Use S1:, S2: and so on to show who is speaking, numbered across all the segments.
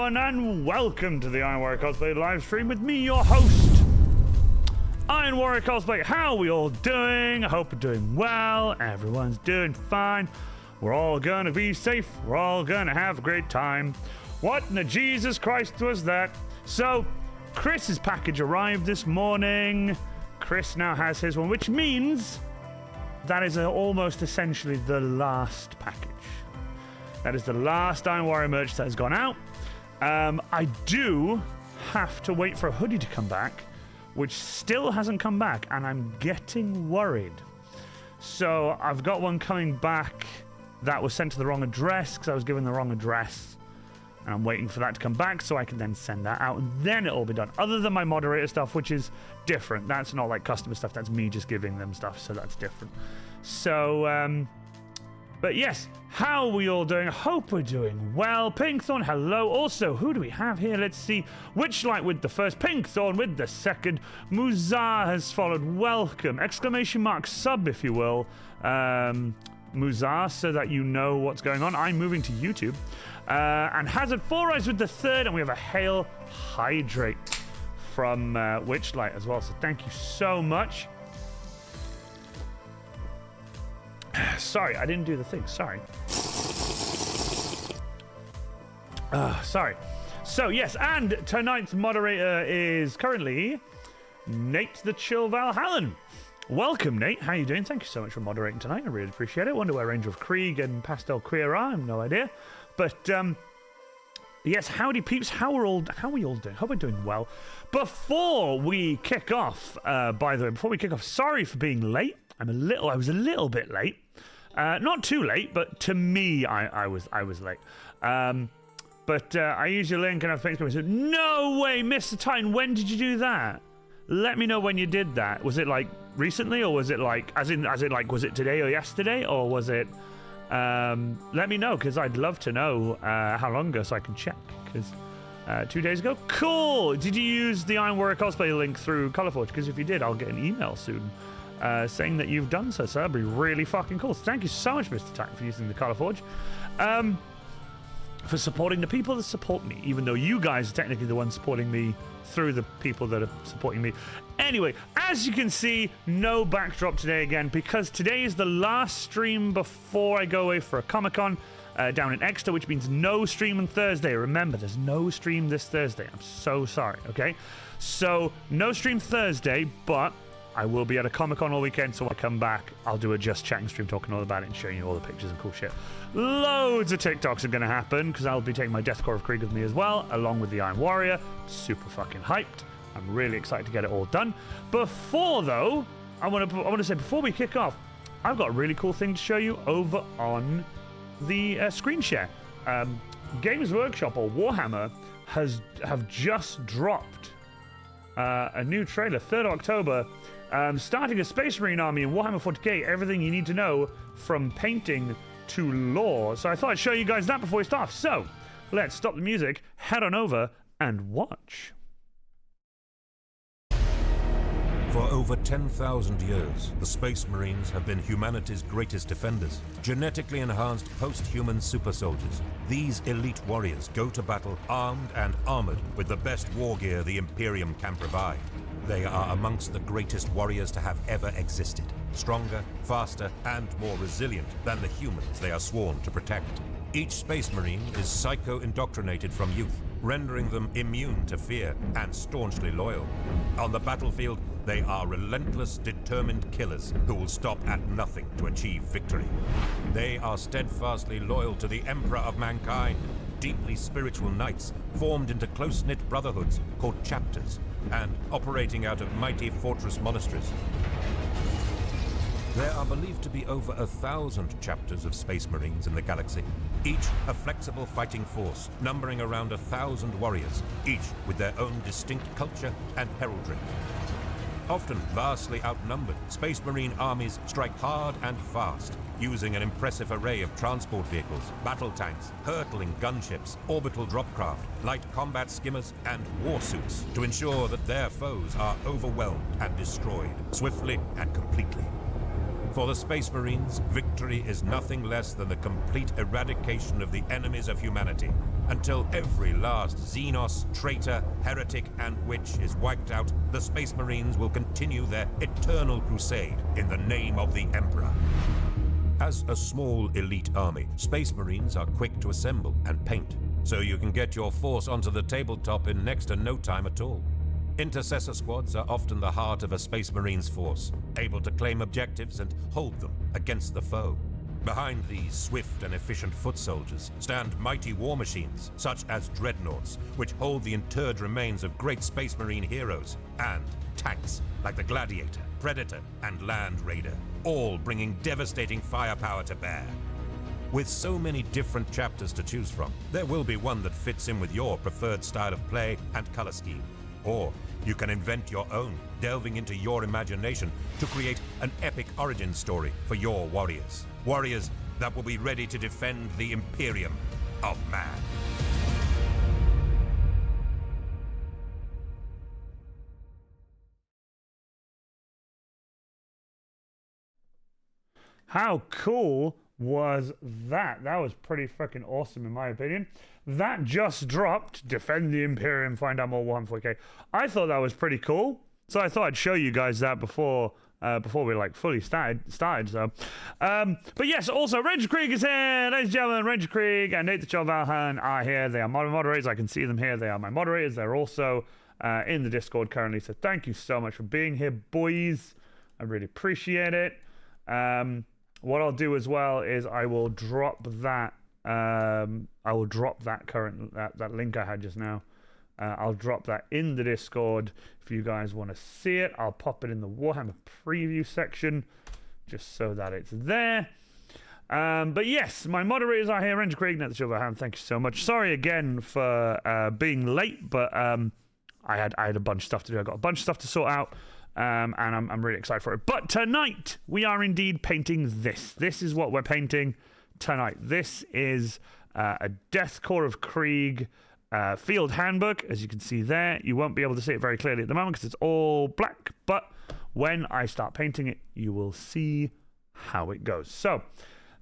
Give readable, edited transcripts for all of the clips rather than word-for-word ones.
S1: everyone, and welcome to the Iron Warrior Cosplay live stream with me, your host, Iron Warrior Cosplay. How are we all doing? I hope we're doing well. Everyone's doing fine. We're all gonna be safe. We're all gonna have a great time. What in the Jesus Christ was that? So, Chris's package arrived this morning. Chris now has his one, which means that is almost essentially the last package. That is the last Iron Warrior merch that has gone out. I do have to wait for a hoodie to come back, which still hasn't come back, and I'm getting worried. So I've got one coming back that was sent to the wrong address because I was given the wrong address, and I'm waiting for that to come back so I can then send that out, and then it'll be done. Other than my moderator stuff, which is different. That's not like customer stuff. That's me just giving them stuff, so that's different. So, but yes, how are we all doing? I hope we're doing well. Pinkthorn, hello. Also, who do we have here? Let's see. Witchlight with the first. Pinkthorn with the second. Muzar has followed. Welcome. Exclamation mark sub, if you will. Muzar, so that you know what's going on. I'm moving to YouTube. And Hazard 4 Eyes with the third. And we have a Hail Hydrate from Witchlight as well. So thank you so much. Sorry, I didn't do the thing. Sorry. Sorry. So, yes, and tonight's moderator is currently Nate the Chill Valhallan. Welcome, Nate. How you doing? Thank you so much for moderating tonight. I really appreciate it. Wonder where Ranger of Krieg and Pastel Queer are. I have no idea. But, yes, howdy peeps. How are we all doing? Hope we're doing well. Before we kick off, by the way, sorry for being late. I was a little bit late. Not too late, but to me, I was late. But I used your link and I think I said, no way, Mr. Titan, when did you do that? Let me know when you did that. Was it like recently, or was it like, as in like, was it today or yesterday, or was it, let me know, because I'd love to know how long ago so I can check, because 2 days ago. Cool. Did you use the Iron Warrior Cosplay link through Colorforge? Because if you did, I'll get an email soon. Saying that you've done so that'd be really fucking cool. So thank you so much, Mr. Titan, for using the Colorforge, for supporting the people that support me, even though you guys are technically the ones supporting me through the people that are supporting me. Anyway, as you can see, no backdrop today again, because today is the last stream before I go away for a Comic-Con down in Exeter, which means no stream on Thursday. Remember, there's no stream this Thursday. I'm so sorry, okay? So, no stream Thursday, but I will be at a Comic-Con all weekend, so when I come back, I'll do a Just Chatting stream talking all about it and showing you all the pictures and cool shit. Loads of TikToks are going to happen, because I'll be taking my Death Korps of Krieg with me as well, along with the Iron Warrior. Super fucking hyped. I'm really excited to get it all done. Before, though, I want to say, before we kick off, I've got a really cool thing to show you over on the screen share. Games Workshop, or Warhammer, have just dropped a new trailer, 3rd of October, starting a Space Marine army in Warhammer 40k, everything you need to know from painting to lore. So I thought I'd show you guys that before we start. So let's stop the music, head on over, and watch.
S2: For over 10,000 years, the Space Marines have been humanity's greatest defenders. Genetically enhanced post-human super soldiers, these elite warriors go to battle armed and armored with the best war gear the Imperium can provide. They are amongst the greatest warriors to have ever existed. Stronger, faster, and more resilient than the humans they are sworn to protect. Each Space Marine is psycho-indoctrinated from youth, rendering them immune to fear and staunchly loyal. On the battlefield, they are relentless, determined killers who will stop at nothing to achieve victory. They are steadfastly loyal to the Emperor of Mankind, deeply spiritual knights formed into close-knit brotherhoods called chapters, and operating out of mighty fortress monasteries. There are believed to be over 1,000 chapters of Space Marines in the galaxy, each a flexible fighting force numbering around 1,000 warriors, each with their own distinct culture and heraldry. Often vastly outnumbered, Space Marine armies strike hard and fast, using an impressive array of transport vehicles, battle tanks, hurtling gunships, orbital dropcraft, light combat skimmers, and warsuits to ensure that their foes are overwhelmed and destroyed, swiftly and completely. For the Space Marines, victory is nothing less than the complete eradication of the enemies of humanity. Until every last Xenos, traitor, heretic, and witch is wiped out, the Space Marines will continue their eternal crusade in the name of the Emperor. As a small elite army, Space Marines are quick to assemble and paint, so you can get your force onto the tabletop in next to no time at all. Intercessor squads are often the heart of a Space Marines force, able to claim objectives and hold them against the foe. Behind these swift and efficient foot soldiers stand mighty war machines, such as dreadnoughts, which hold the interred remains of great Space Marine heroes, and tanks like the Gladiator, Predator, and Land Raider, all bringing devastating firepower to bear. With so many different chapters to choose from, there will be one that fits in with your preferred style of play and color scheme. Or you can invent your own, delving into your imagination to create an epic origin story for your warriors. Warriors that will be ready to defend the Imperium of Man.
S1: How cool was that? That was pretty freaking awesome in my opinion. That just dropped. Defend the Imperium, find out more Warhammer 40k. I thought that was pretty cool, so I thought I'd show you guys that before we like fully started. So, but yes, also Ranger Krieg is here, ladies and gentlemen. Ranger Krieg and Nate the Child Valhan are here. They are my moderators. I can see them here. They are my moderators. They're also in the Discord currently. So thank you so much for being here, boys. I really appreciate it. What I'll do as well is I will drop that. That link I had just now. I'll drop that in the Discord if you guys want to see it. I'll pop it in the Warhammer preview section just so that it's there. But yes, my moderators are here. Ranger Krieg, Net the Silverhand, thank you so much. Sorry again for being late, but I had a bunch of stuff to do. I got a bunch of stuff to sort out. And I'm really excited for it. But tonight, we are indeed painting this. This is what we're painting tonight. This is a Death Korps of Krieg field handbook. As you can see there, you won't be able to see it very clearly at the moment because it's all black. But when I start painting it, you will see how it goes. So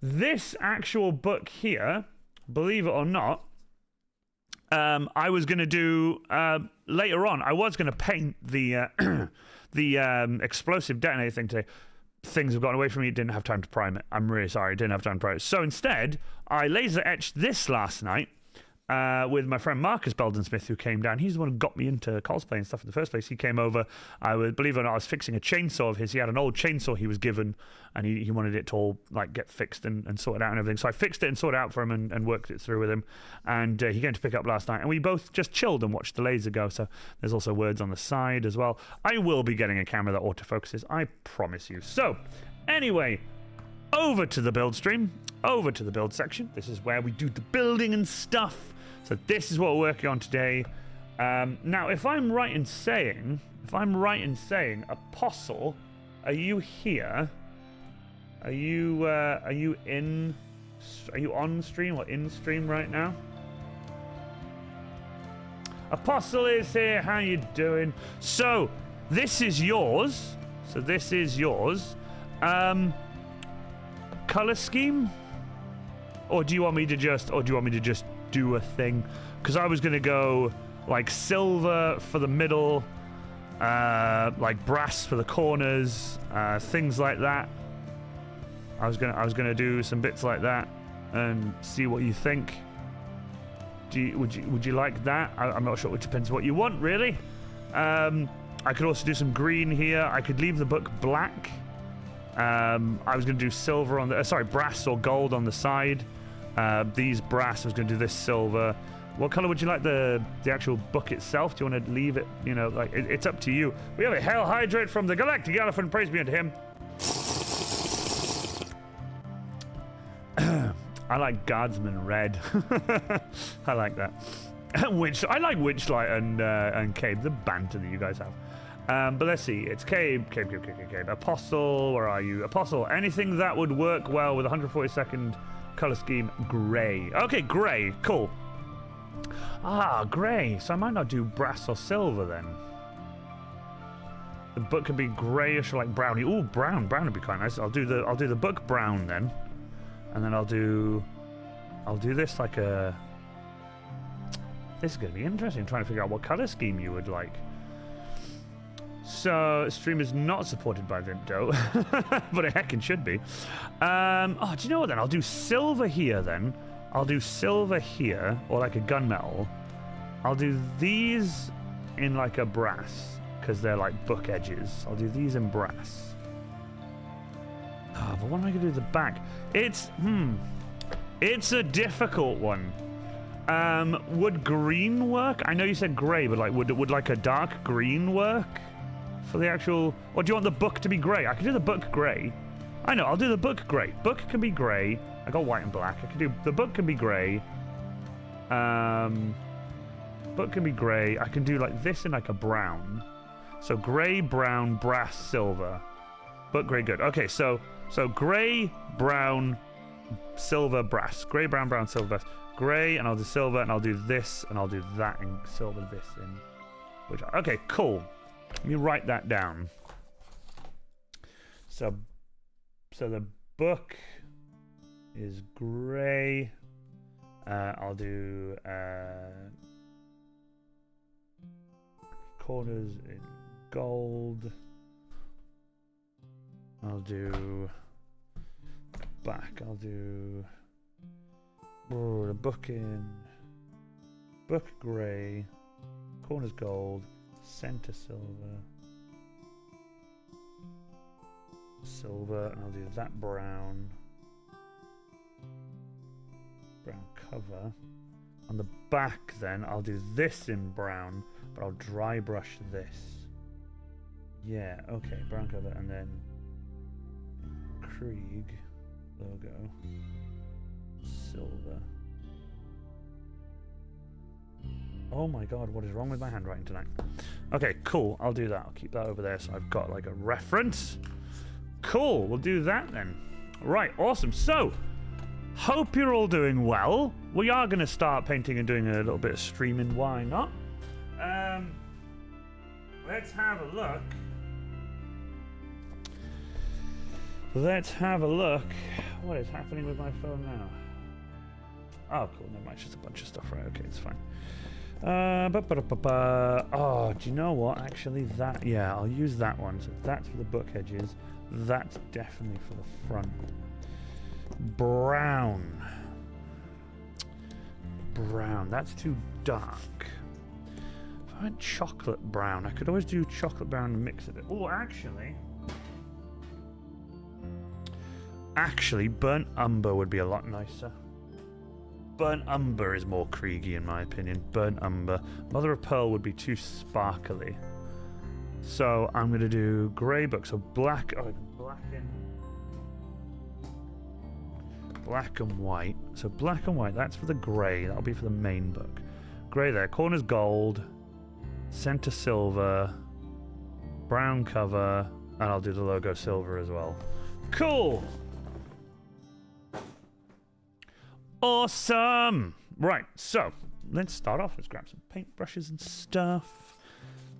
S1: this actual book here, believe it or not, I was going to do later on. I was going to paint the the explosive detonator thing today. Things have gotten away from me. Didn't have time to prime it. I'm really sorry. Didn't have time to prime it. So instead, I laser etched this last night with my friend Marcus Belden-Smith, who came down. He's the one who got me into cosplay and stuff in the first place. He came over. Believe it or not, I was fixing a chainsaw of his. He had an old chainsaw he was given, and he wanted it to all like get fixed and sorted out and everything. So I fixed it and sorted it out for him and worked it through with him. And he came to pick up last night, and we both just chilled and watched the laser go. So there's also words on the side as well. I will be getting a camera that autofocuses, I promise you. So anyway, over to the build stream, over to the build section. This is where we do the building and stuff. So this is what we're working on today. Now, if I'm right in saying, Apostle, are you here? Are you on stream or in stream right now? Apostle is here. How you doing? So this is yours. Color scheme, or do you want me to just do a thing? Because I was gonna go like silver for the middle, like brass for the corners, things like that. I was gonna do some bits like that and see what you think. Would you like that? I'm not sure. It depends what you want, really. I could also do some green here. I could leave the book black. I was going to do silver on the brass or gold on the side. These brass. I was going to do this silver. What color would you like the actual book itself? Do you want to leave it? You know, like it's up to you. We have a Hell Hydrate from the Galactic Elephant. Praise be unto him. I like Guardsman Red. I like that. I like Witchlight and Cabe, the banter that you guys have. But let's see. It's Cabe. Apostle, where are you? Apostle, anything that would work well with 142nd color scheme, gray. Okay, gray. Cool. Gray. So I might not do brass or silver then. The book can be grayish or like browny. Ooh, brown. Brown would be quite nice. I'll do the book brown then. And then I'll do this like a... This is going to be interesting. I'm trying to figure out what color scheme you would like. So, stream is not supported by Vinto, but heck, it should be. Oh, do you know what then? I'll do silver here then. I'll do silver here, or like a gunmetal. I'll do these in like a brass, because they're like book edges. I'll do these in brass. Oh, but what am I going to do with the back? It's a difficult one. Would green work? I know you said grey, but like, would like a dark green work? For the actual... Or do you want the book to be grey? I can do the book grey. I know, I'll do the book grey. Book can be grey. I got white and black. I can do... The book can be grey. Book can be grey. I can do like this in like a brown. So grey, brown, brass, silver. Book grey, good. Okay, so grey, brown, silver, brass. Grey, brown, brown, silver, brass. Grey, and I'll do silver, and I'll do this, and I'll do that in silver, this in... Which, okay, cool. Let me write that down. So the book is grey. I'll do corners in gold. I'll do back. I'll do the book in book grey, corners gold. Center silver, and I'll do that brown cover. On the back then, I'll do this in brown, but I'll dry brush this. Yeah, okay, brown cover, and then Krieg logo, silver. Oh my god, what is wrong with my handwriting tonight? Okay, cool. I'll do that. I'll keep that over there so I've got like a reference. Cool, we'll do that then. Right, awesome. So, hope you're all doing well. We are going to start painting and doing a little bit of streaming. Why not? Let's have a look. Let's have a look. What is happening with my phone now? Oh, cool. Never mind. It's just a bunch of stuff, right? Okay, it's fine. Oh, do you know what? Actually, that... Yeah, I'll use that one. So that's for the book edges. That's definitely for the front. Brown. Brown. That's too dark. If I went chocolate brown, I could always do chocolate brown and mix it. Oh, actually... Actually, burnt umber would be a lot nicer. Burnt umber is more Kriegy in my opinion. Burnt umber. Mother of Pearl would be too sparkly. So I'm going to do grey book. So black. Oh, black and white. So black and white. That's for the grey. That'll be for the main book. Grey there. Corners gold. Center silver. Brown cover. And I'll do the logo silver as well. Cool. Awesome! Right, so let's start off. Let's grab some paintbrushes and stuff.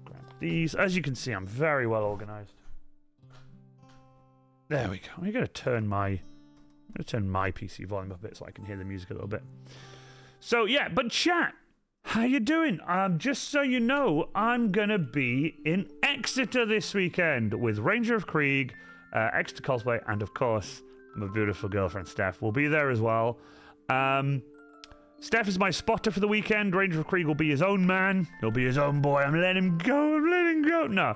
S1: Grab these. As you can see, I'm very well organized. There we go. I'm gonna turn my PC volume up a bit so I can hear the music a little bit. So yeah, but chat, how you doing? Just so you know, I'm gonna be in Exeter this weekend with Ranger of Krieg, Exeter Cosplay, and of course my beautiful girlfriend Steph will be there as well. Steph is my spotter for the weekend. Ranger of Krieg will be his own man. He'll be his own boy. I'm letting him go. I'm letting him go. No.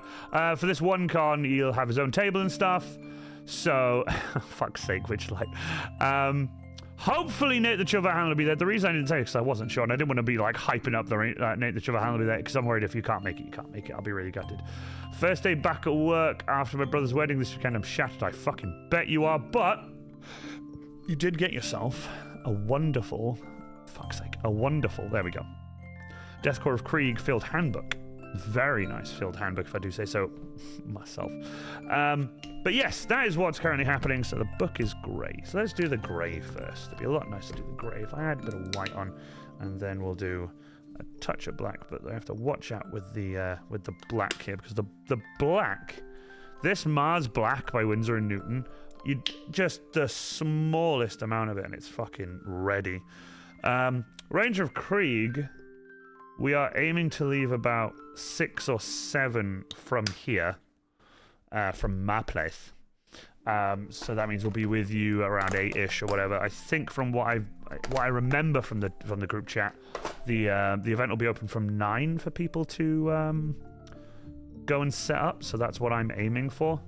S1: For this one con, he'll have his own table and stuff. So, fuck's sake, which like, hopefully Nate the Chilverhound will be there. The reason I didn't say it because I wasn't sure, and I didn't want to be like hyping up the Nate the Chilverhound will be there because I'm worried if you can't make it, you can't make it. I'll be really gutted. First day back at work after my brother's wedding this weekend. I'm shattered. I fucking bet you are. But you did get yourself a wonderful, fuck's sake, a wonderful, there we go, Death Korps of Krieg field handbook. Very nice field handbook, if I do say so myself. But yes, that is what's currently happening. So the book is grey. So let's do the grey first. It'd be a lot nicer to do the grey if I had a bit of white on, and then we'll do a touch of black, but I have to watch out with the black here, because the black, this Mars Black by Winsor and Newton, you just the smallest amount of it and it's fucking ready. Range of Krieg, we are aiming to leave about 6 or 7 from here, from my place. So that means we'll be with you around 8-ish or whatever. I think from what I remember from the group chat, the event will be open from 9 for people to go and set up. So that's what I'm aiming for.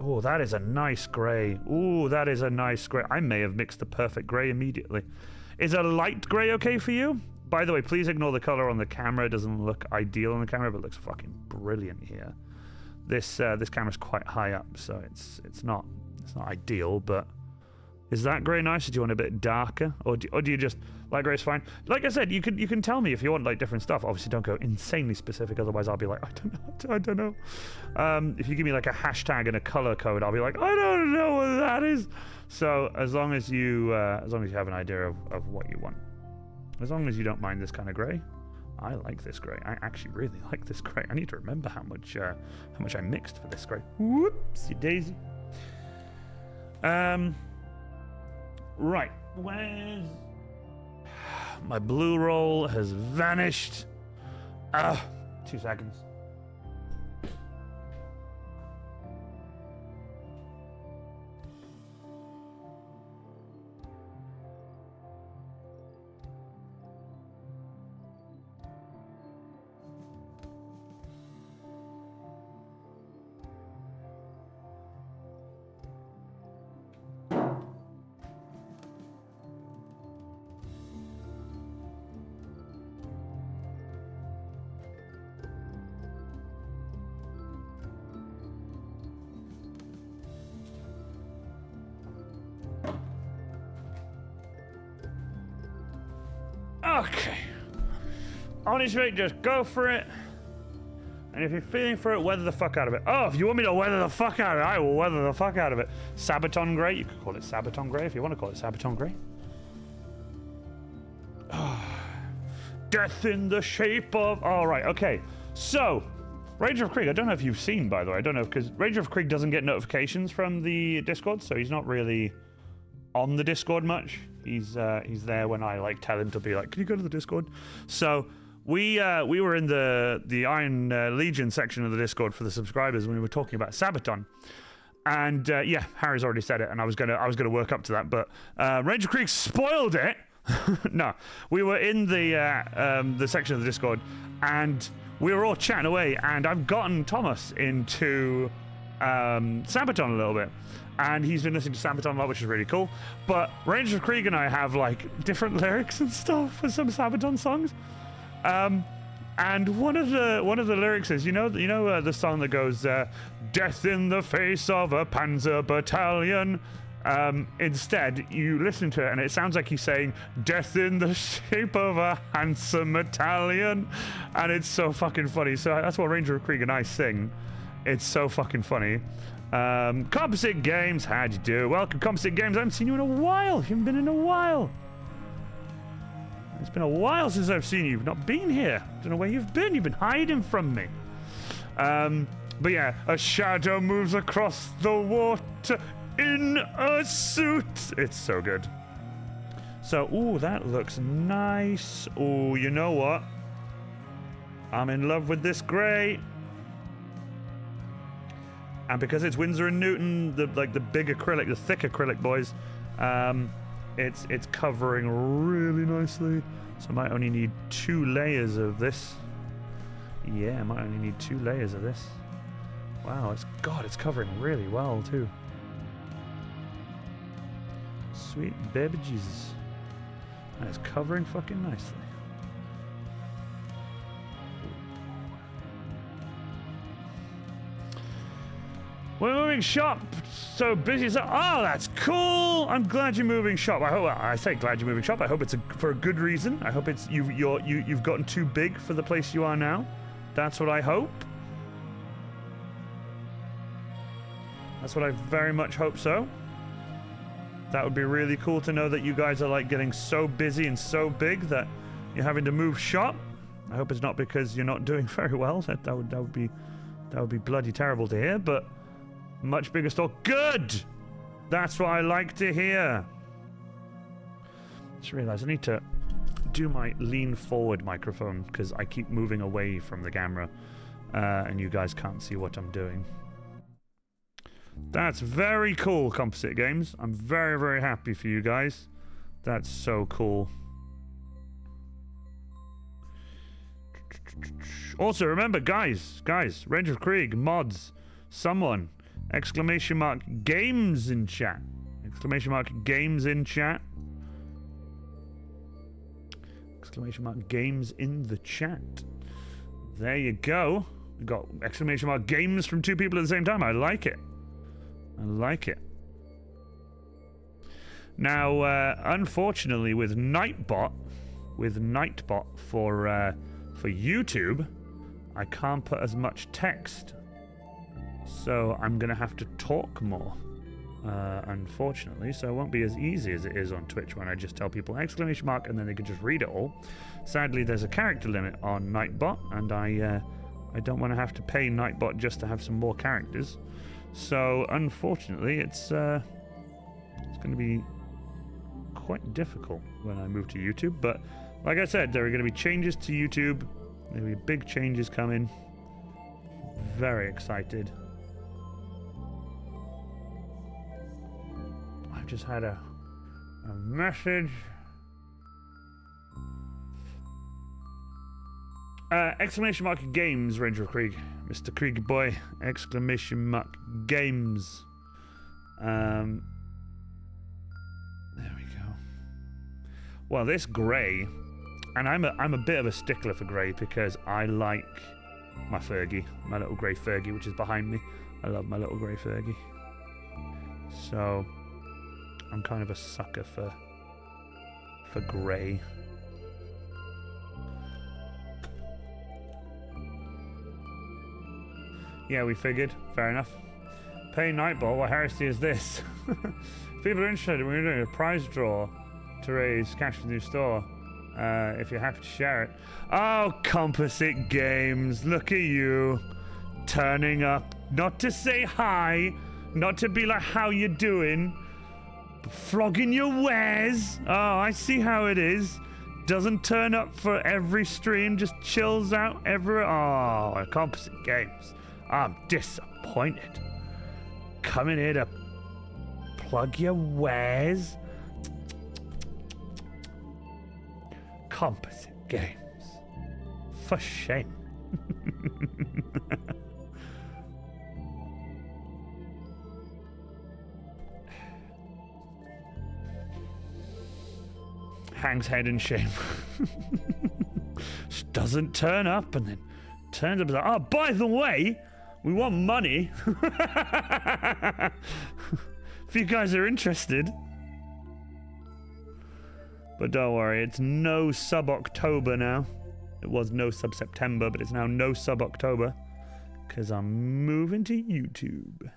S1: Oh, that is a nice grey. Oh, that is a nice grey. I may have mixed the perfect grey immediately. Is a light grey okay for you? By the way, please ignore the color on the camera. It doesn't look ideal on the camera, but it looks fucking brilliant here. This camera's quite high up, so it's not ideal, but is that grey nice, or do you want a bit darker, or do you just light grey's fine? Like I said, you can tell me if you want like different stuff. Obviously, don't go insanely specific, otherwise I'll be like, I don't know. If you give me like a hashtag and a color code, I'll be like, I don't know what that is. So as long as you have an idea of what you want, as long as you don't mind this kind of grey. I like this grey. I actually really like this grey. I need to remember how much I mixed for this grey. Whoopsie daisy. Right. Where's my blue roll has vanished. 2 seconds. Okay. Honestly, just go for it. And if you're feeling for it, weather the fuck out of it. Oh, if you want me to weather the fuck out of it, I will weather the fuck out of it. Sabaton Grey. You could call it Sabaton Grey if you want to call it Sabaton Grey. Death in the shape of... All right, okay. So, Ranger of Krieg, I don't know if you've seen, by the way. I don't know, because Ranger of Krieg doesn't get notifications from the Discord, so he's not really on the Discord much. He's there when I like tell him to be like, can you go to the Discord? So we were in the Iron Legion section of the Discord for the subscribers when we were talking about Sabaton, and yeah, Harry's already said it, and I was gonna work up to that, but Ranger Krieg spoiled it. No, we were in the section of the Discord, and we were all chatting away, and I've gotten Thomas into Sabaton a little bit. And he's been listening to Sabaton a lot, which is really cool. But Ranger of Krieg and I have like different lyrics and stuff for some Sabaton songs. And one of the lyrics is, you know the song that goes, "Death in the face of a Panzer battalion." Instead, you listen to it and it sounds like he's saying, "Death in the shape of a handsome Italian," and it's so fucking funny. So that's what Ranger of Krieg and I sing. It's so fucking funny. Composite Games, how'd you do? Welcome, Composite Games. I haven't seen you in a while. You haven't been in a while. It's been a while since I've seen you. You've not been here. Don't know where you've been. You've been hiding from me. But yeah, a shadow moves across the water in a suit. It's so good. So, ooh, that looks nice. Ooh, you know what? I'm in love with this grey. And because it's Winsor and Newton, the big acrylic, the thick acrylic boys, it's covering really nicely. So I might only need 2 layers of this. Yeah, I might only need 2 layers of this. Wow, it's covering really well too. Sweet baby Jesus. And it's covering fucking nicely. We're moving shop. So busy. So, oh, that's cool. I'm glad you're moving shop. I say glad you're moving shop. I hope it's for a good reason. I hope it's you've gotten too big for the place you are now. That's what I hope. That's what I very much hope so. That would be really cool to know that you guys are like getting so busy and so big that, You're having to move shop. I hope it's not because you're not doing very well. That would be bloody terrible to hear. But much bigger store. Good. That's what I like to hear. Just realized I need to do my lean forward microphone because I keep moving away from the camera, and you guys can't see what I'm doing. That's very cool, Composite Games. I'm very, very happy for you guys. That's so cool. Also, remember, guys, Ranger of Krieg, mods, someone, exclamation mark, games in chat. Exclamation mark, games in chat. Exclamation mark, games in the chat. There you go. We got exclamation mark, games from two people at the same time. I like it. I like it. Now, unfortunately, with Nightbot for YouTube, I can't put as much text. So I'm going to have to talk more, unfortunately. So it won't be as easy as it is on Twitch when I just tell people exclamation mark and then they can just read it all. Sadly, there's a character limit on Nightbot, and I don't want to have to pay Nightbot just to have some more characters. So unfortunately, it's going to be quite difficult when I move to YouTube. But like I said, there are going to be changes to YouTube. There will be big changes coming. Very excited. I've just had a message. Exclamation mark games, Ranger of Krieg. Mr. Krieg boy. Exclamation mark games. There we go. Well, this grey, and I'm a bit of a stickler for grey because I like my Fergie, my little grey Fergie, which is behind me. I love my little grey Fergie. So I'm kind of a sucker for grey. Yeah, we figured. Fair enough. Pay Nightball. What heresy is this? If people are interested, we're doing a prize draw to raise cash for the new store. If you're happy to share it. Oh, Composite Games. Look at you. Turning up. Not to say hi. Not to be like, how you doing? But flogging your wares. Oh, I see how it is. Doesn't turn up for every stream. Just chills out every... Oh, Composite Games. I'm disappointed. Coming here to plug your wares. Composite Games. For shame. Hangs head in shame. Just doesn't turn up and then turns up and like, oh, by the way, we want money. If you guys are interested. But don't worry, it's no sub-October now. It was no sub-September, but it's now no sub-October. Because I'm moving to YouTube.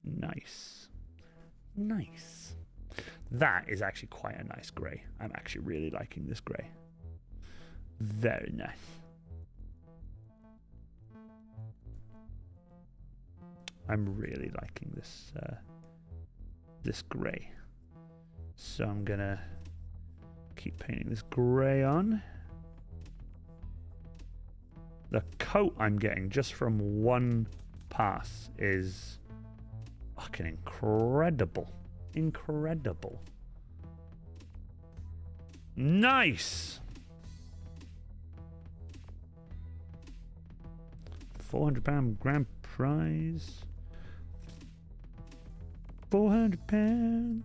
S1: Nice. Nice. That is actually quite a nice grey. I'm actually really liking this grey. Very nice. I'm really liking this this grey. So I'm gonna keep painting this grey on. The coat I'm getting just from one pass is fucking incredible. Incredible. Nice. £400 grand prize. £400.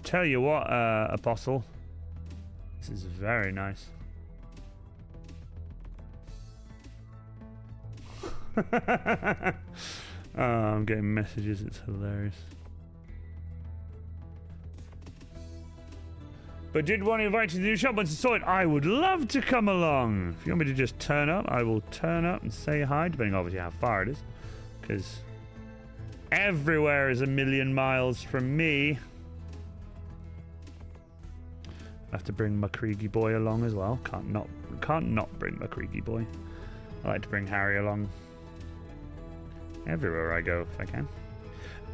S1: Tell you what, Apostle, this is very nice. Oh, I'm getting messages, it's hilarious. But did want to invite you to the new shop once you saw it. I would love to come along. If you want me to just turn up, I will turn up and say hi, depending obviously how far it is. Because everywhere is 1,000,000 miles from me. I have to bring my Kriegy boy along as well. Can't not bring my Kriegy boy. I like to bring Harry along. Everywhere I go, if I can.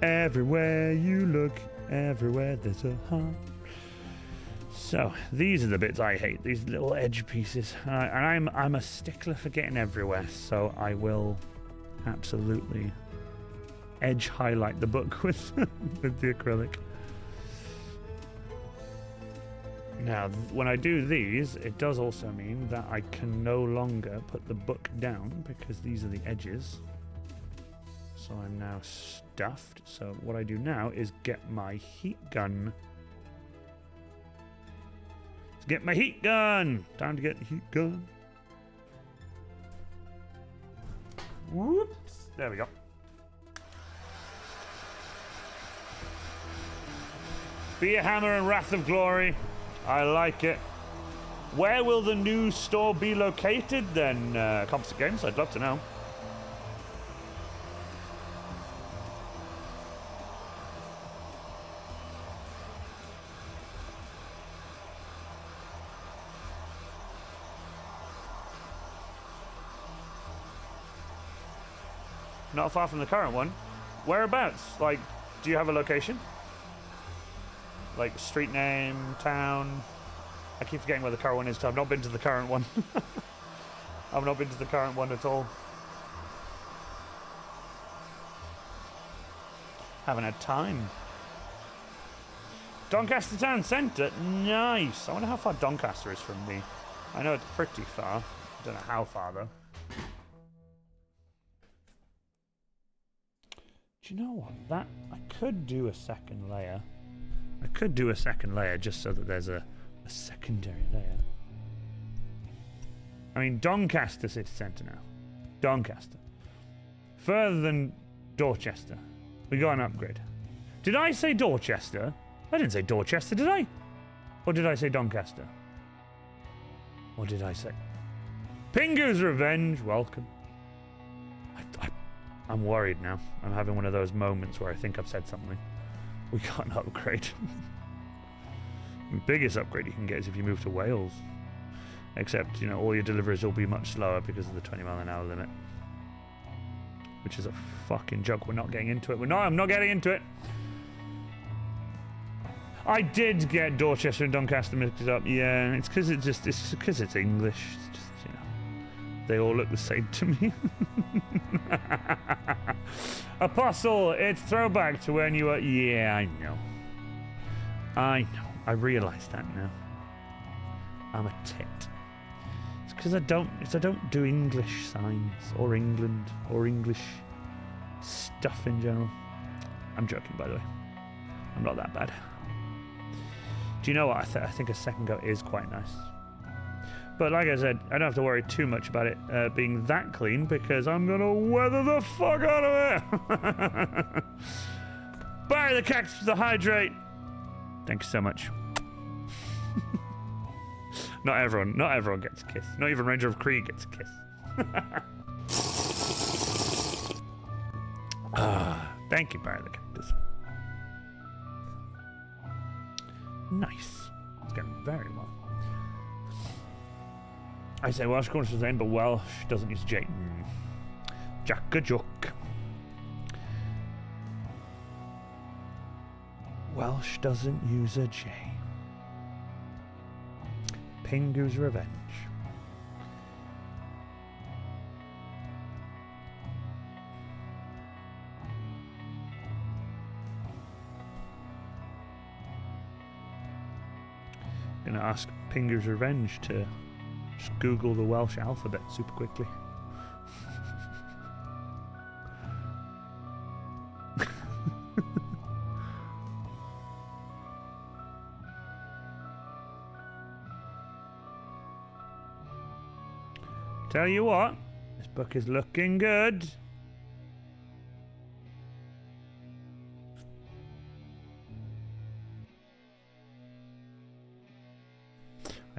S1: Everywhere you look, everywhere there's a heart. So, these are the bits I hate, these little edge pieces. And I'm a stickler for getting everywhere, so I will absolutely edge highlight the book with, with the acrylic. Now, when I do these, it does also mean that I can no longer put the book down because these are the edges. So I'm now stuffed. So what I do now is get my heat gun. Let's get my heat gun! Time to get the heat gun. Whoops! There we go. Be a Hammer and Wrath of Glory. I like it. Where will the new store be located then, Composite Games? I'd love to know. Not far from the current one. Whereabouts? Like, do you have a location? Like, street name, town? I keep forgetting where the current one is, because I've not been to the current one. I've not been to the current one at all. Haven't had time. Doncaster Town Centre? Nice! I wonder how far Doncaster is from me. I know it's pretty far. I don't know how far, though. Do you know what? That I could do a second layer. I could do a second layer just so that there's a secondary layer. I mean, Doncaster City Centre now. Doncaster. Further than Dorchester. We got an upgrade. Did I say Dorchester? I didn't say Dorchester, did I? Or did I say Doncaster? Or did I say... Pingu's Revenge, welcome. I'm worried now. I'm having one of those moments where I think I've said something. We got an upgrade. The biggest upgrade you can get is if you move to Wales. Except, you know, all your deliveries will be much slower because of the 20-mile-an-hour limit. Which is a fucking joke. We're not getting into it. I'm not getting into it. I did get Dorchester and Doncaster mixed up. Yeah, it's because it's English. It's just, you know, they all look the same to me. Apostle, it's throwback to when you were... Yeah, I know. I realise that now. I'm a tit. It's because I don't do English signs or England or English stuff in general. I'm joking, by the way. I'm not that bad. Do you know what? I think a second go is quite nice. But like I said, I don't have to worry too much about it being that clean because I'm going to weather the fuck out of it. Bury the cactus with the hydrate. Thank you so much. Not everyone gets a kiss. Not even Ranger of Krieg gets a kiss. Thank you, Bury the cactus. Nice. It's going very well. I say Welsh comes to the end, but Welsh doesn't use J. Jack a joke. Welsh doesn't use a J. Pingu's Revenge. Gonna ask Pingu's Revenge to just Google the Welsh alphabet super quickly. Tell you what, this book is looking good.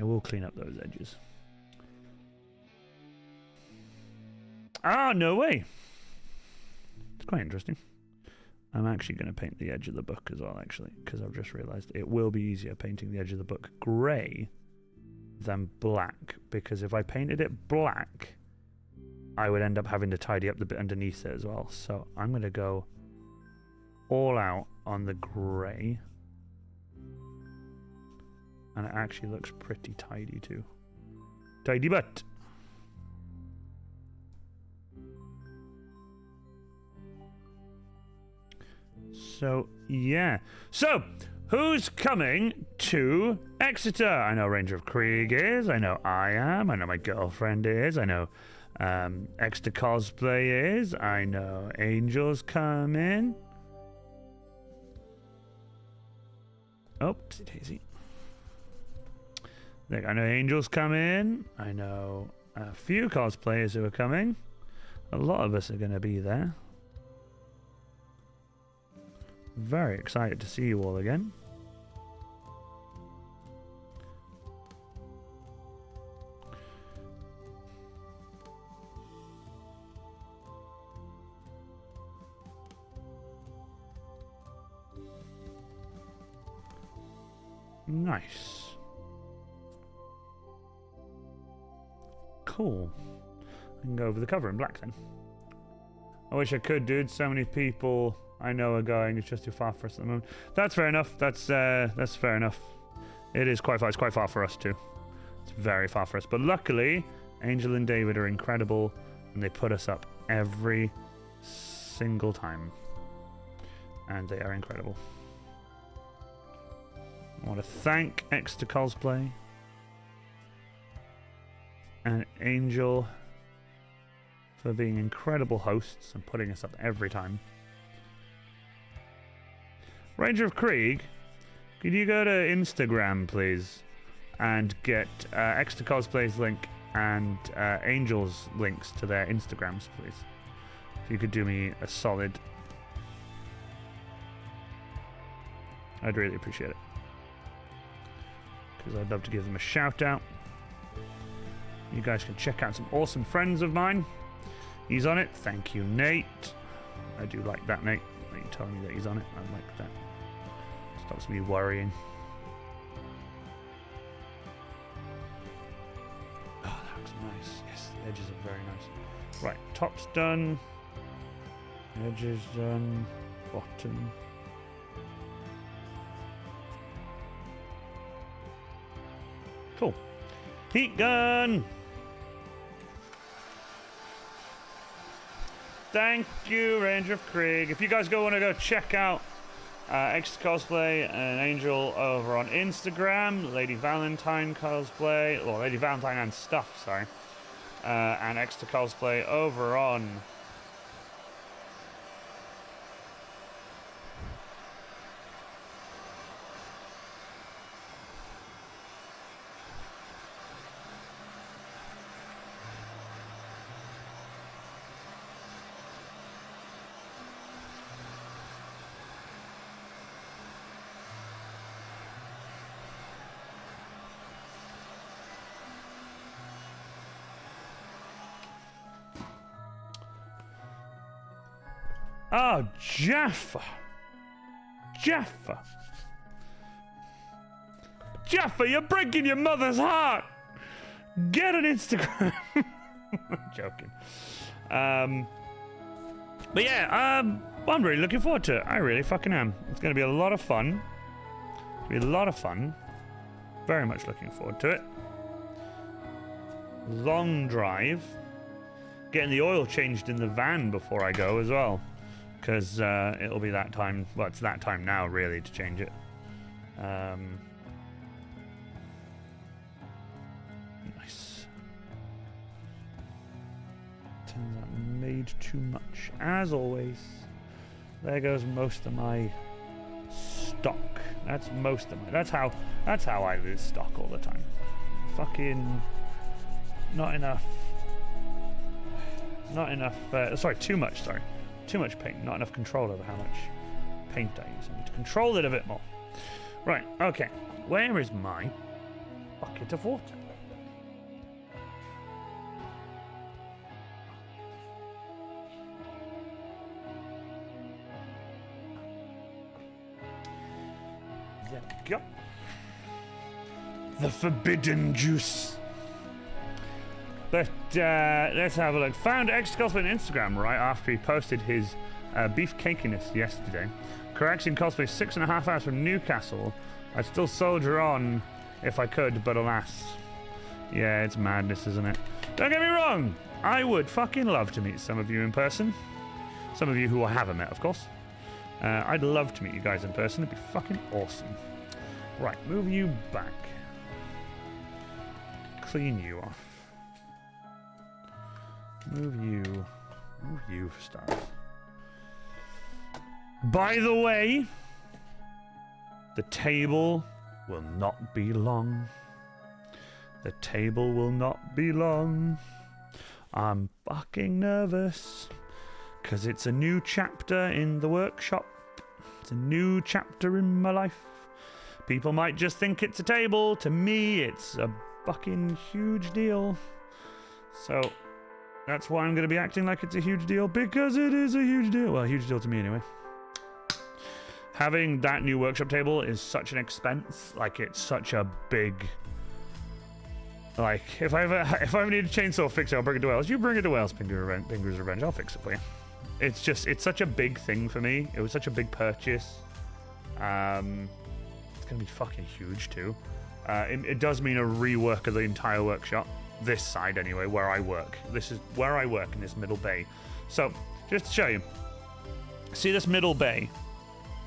S1: will clean up those edges. Ah, no way. It's quite interesting. I'm actually going to paint the edge of the book as well, actually, because I've just realized it will be easier painting the edge of the book grey than black, because if I painted it black, I would end up having to tidy up the bit underneath it as well. So I'm going to go all out on the grey. And it actually looks pretty tidy too. Tidy butt. So, yeah. So, who's coming to Exeter? I know Ranger of Krieg is. I know I am. I know my girlfriend is. I know Exeter Cosplay is. I know Angel's coming. Oh, daisy. Look, I know Angel's coming. I know a few cosplayers who are coming. A lot of us are going to be there. Very excited to see you all again. Nice. Cool. I can go over the cover in black then. I wish I could, dude. So many people I know are going. It's just too far for us at the moment. That's fair enough. That's fair enough. It is quite far. It's quite far for us too. It's very far for us. But luckily, Angel and David are incredible, and they put us up every single time. And they are incredible. I want to thank Exeter Cosplay and Angel for being incredible hosts and putting us up every time. Ranger of Krieg, could you go to Instagram, please, and get Exeter Cosplay's link and Angel's links to their Instagrams, please? If you could do me a solid, I'd really appreciate it. Because I'd love to give them a shout out. You guys can check out some awesome friends of mine. He's on it. Thank you, Nate. I do like that, Nate. That you telling me that he's on it. I like that. Stops me worrying. Oh, that looks nice. Yes, the edges are very nice. Right, top's done. Edges done. Bottom. Cool. Heat gun! Thank you, Ranger of Krieg. If you guys want to go check out Exeter Cosplay and Angel over on Instagram, Lady Valentine Cosplay, or Lady Valentine and Stuff, sorry, and Exeter Cosplay over on Oh, Jaffa! Jaffa! Jaffa, you're breaking your mother's heart! Get an Instagram! I'm joking. But yeah, I'm really looking forward to it. I really fucking am. It's going to be a lot of fun. It's going to be a lot of fun. Very much looking forward to it. Long drive. Getting the oil changed in the van before I go as well. Because it'll be that time. Well, it's that time now, really, to change it. Nice. Turns out made too much. As always, there goes most of my stock. That's most of my. That's how I lose stock all the time. Fucking not enough. Not enough. Sorry, too much. Sorry. Too much paint, not enough control over how much paint I use. I need to control it a bit more. Right, okay. Where is my bucket of water. There we go. The forbidden juice. But let's have a look. Found X-Cosplay on Instagram right after he posted his beef cakiness yesterday. Correction cosplay 6.5 hours from Newcastle. I'd still soldier on if I could, but alas. Yeah, it's madness, isn't it? Don't get me wrong. I would fucking love to meet some of you in person. Some of you who I haven't met, of course. I'd love to meet you guys in person. It'd be fucking awesome. Right, move you back. Clean you off. Move you for stars. By the way, the table will not be long. The table will not be long. I'm fucking nervous, because it's a new chapter in the workshop. It's a new chapter in my life. People might just think it's a table. To me, it's a fucking huge deal. So that's why I'm going to be acting like it's a huge deal, because it is a huge deal. Well, a huge deal to me anyway. Having that new workshop table is such an expense. Like, it's such a big... Like, if I ever need a chainsaw fix it, I'll bring it to Wales. You bring it to Wales, Pingu's Revenge. I'll fix it for you. It's just, it's such a big thing for me. It was such a big purchase. It's going to be fucking huge, too. It does mean a rework of the entire workshop. This side, anyway, where I work. This is where I work, in this middle bay. So, just to show you. See this middle bay?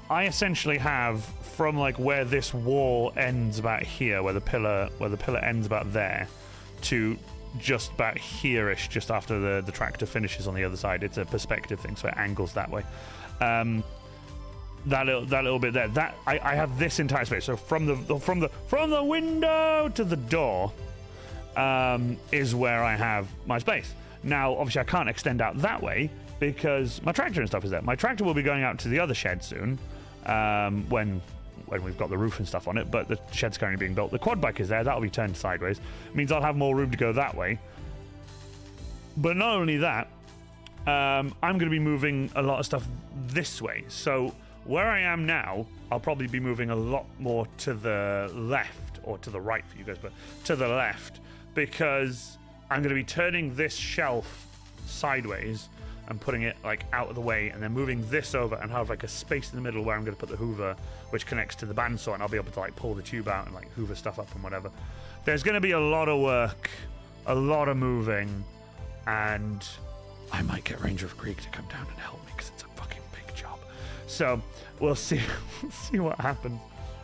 S1: I essentially have, from like where this wall ends about here, where the pillar ends about there, to just about here-ish, just after the tractor finishes on the other side. It's a perspective thing, so it angles that way. That little bit there. That I have this entire space. So from the window to the door is where I have my space. Now, obviously, I can't extend out that way because my tractor and stuff is there. My tractor will be going out to the other shed soon, when we've got the roof and stuff on it, but the shed's currently being built. The quad bike is there. That'll be turned sideways. It means I'll have more room to go that way. But not only that, I'm going to be moving a lot of stuff this way. So where I am now, I'll probably be moving a lot more to the left, or to the right for you guys, but to the left, because I'm going to be turning this shelf sideways and putting it like out of the way, and then moving this over and have like a space in the middle where I'm going to put the hoover, which connects to the bandsaw, and I'll be able to like pull the tube out and like hoover stuff up and whatever. There's going to be a lot of work, a lot of moving, and I might get Ranger of Krieg to come down and help me because it's a fucking big job. So we'll see, see what happens.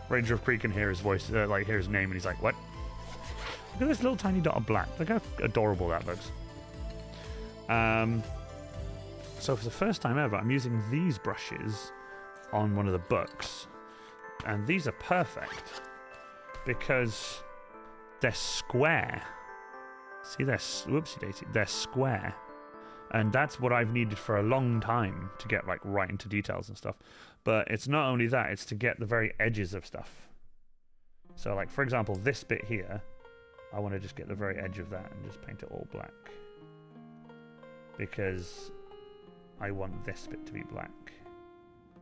S1: Ranger of Krieg can hear his voice, like hear his name, and he's like, "What? Look at this little tiny dot of black. Look how adorable that looks." So for the first time ever, I'm using these brushes on one of the books, and these are perfect because they're square. See, they're whoopsie daisy. They're square, and that's what I've needed for a long time to get like right into details and stuff. But it's not only that; it's to get the very edges of stuff. So, like for example, this bit here, I want to just get the very edge of that and just paint it all black because I want this bit to be black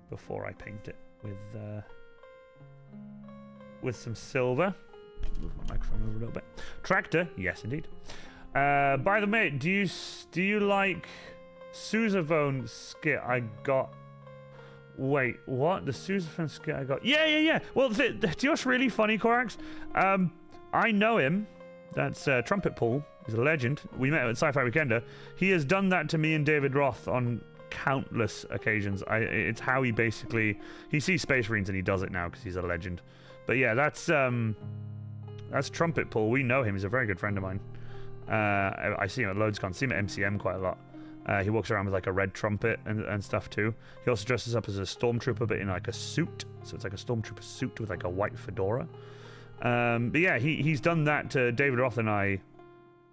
S1: before I paint it with some silver. Move my microphone over a little bit. Tractor, yes indeed. By the way, do you like sousaphone skit I got? Wait, what? The sousaphone skit I got? Yeah. Well, do you know what's really funny, Corax? I know him. That's Trumpet Paul. He's a legend. We met at Sci-Fi Weekender. He has done that to me and David Roth on countless occasions. It's how he basically... He sees Space Marines and he does it now because he's a legend. But yeah, that's Trumpet Paul. We know him. He's a very good friend of mine. I see him at LoadsCon. I see him at MCM quite a lot. He walks around with like a red trumpet and stuff too. He also dresses up as a stormtrooper, but in like a suit. So it's like a stormtrooper suit with like a white fedora. But yeah, he's done that to David Roth and I.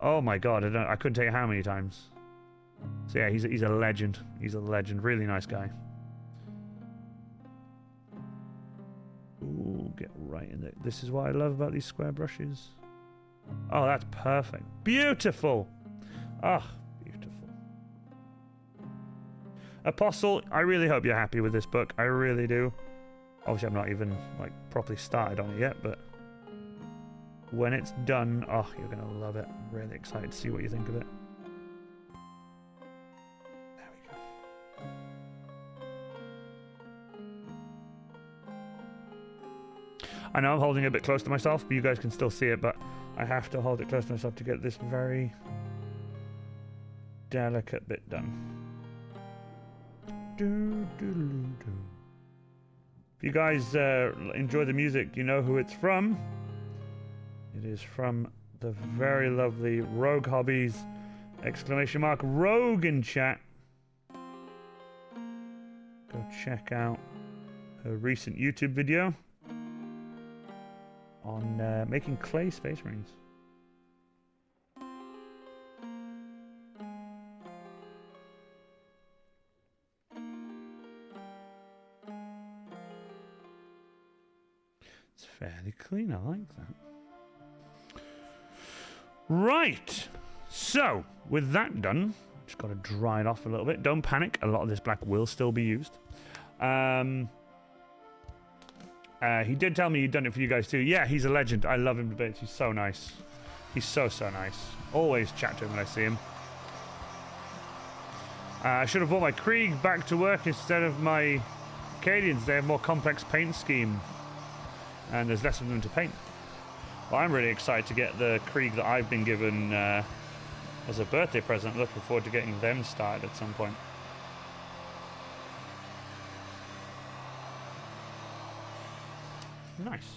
S1: Oh my god, I couldn't tell you how many times. So yeah, he's a legend. He's a legend. Really nice guy. Ooh, get right in there. This is what I love about these square brushes. Oh, that's perfect. Beautiful. Ah, beautiful. Apostle, I really hope you're happy with this book. I really do. Obviously, I'm not even like properly started on it yet, but when it's done, oh, you're gonna love it. I'm really excited to see what you think of it. There we go. I know I'm holding it a bit close to myself, but you guys can still see it, but I have to hold it close to myself to get this very delicate bit done. If you guys enjoy the music, you know who it's from. It is from the very lovely Rogue Hobbies! Rogue in chat. Go check out her recent YouTube video on making clay Space Marines. It's fairly clean, I like that. Right, so with that done, just got to dry it off a little bit. Don't panic, a lot of this black will still be used. He did tell me he'd done it for you guys too. Yeah, he's a legend. I love him to bits. He's so nice. He's so nice. Always chat to him when I see him. I should have brought my Krieg back to work instead of my Acadians. They have more complex paint scheme, and there's less of them to paint. Well, I'm really excited to get the Krieg that I've been given as a birthday present. Looking forward to getting them started at some point. Nice.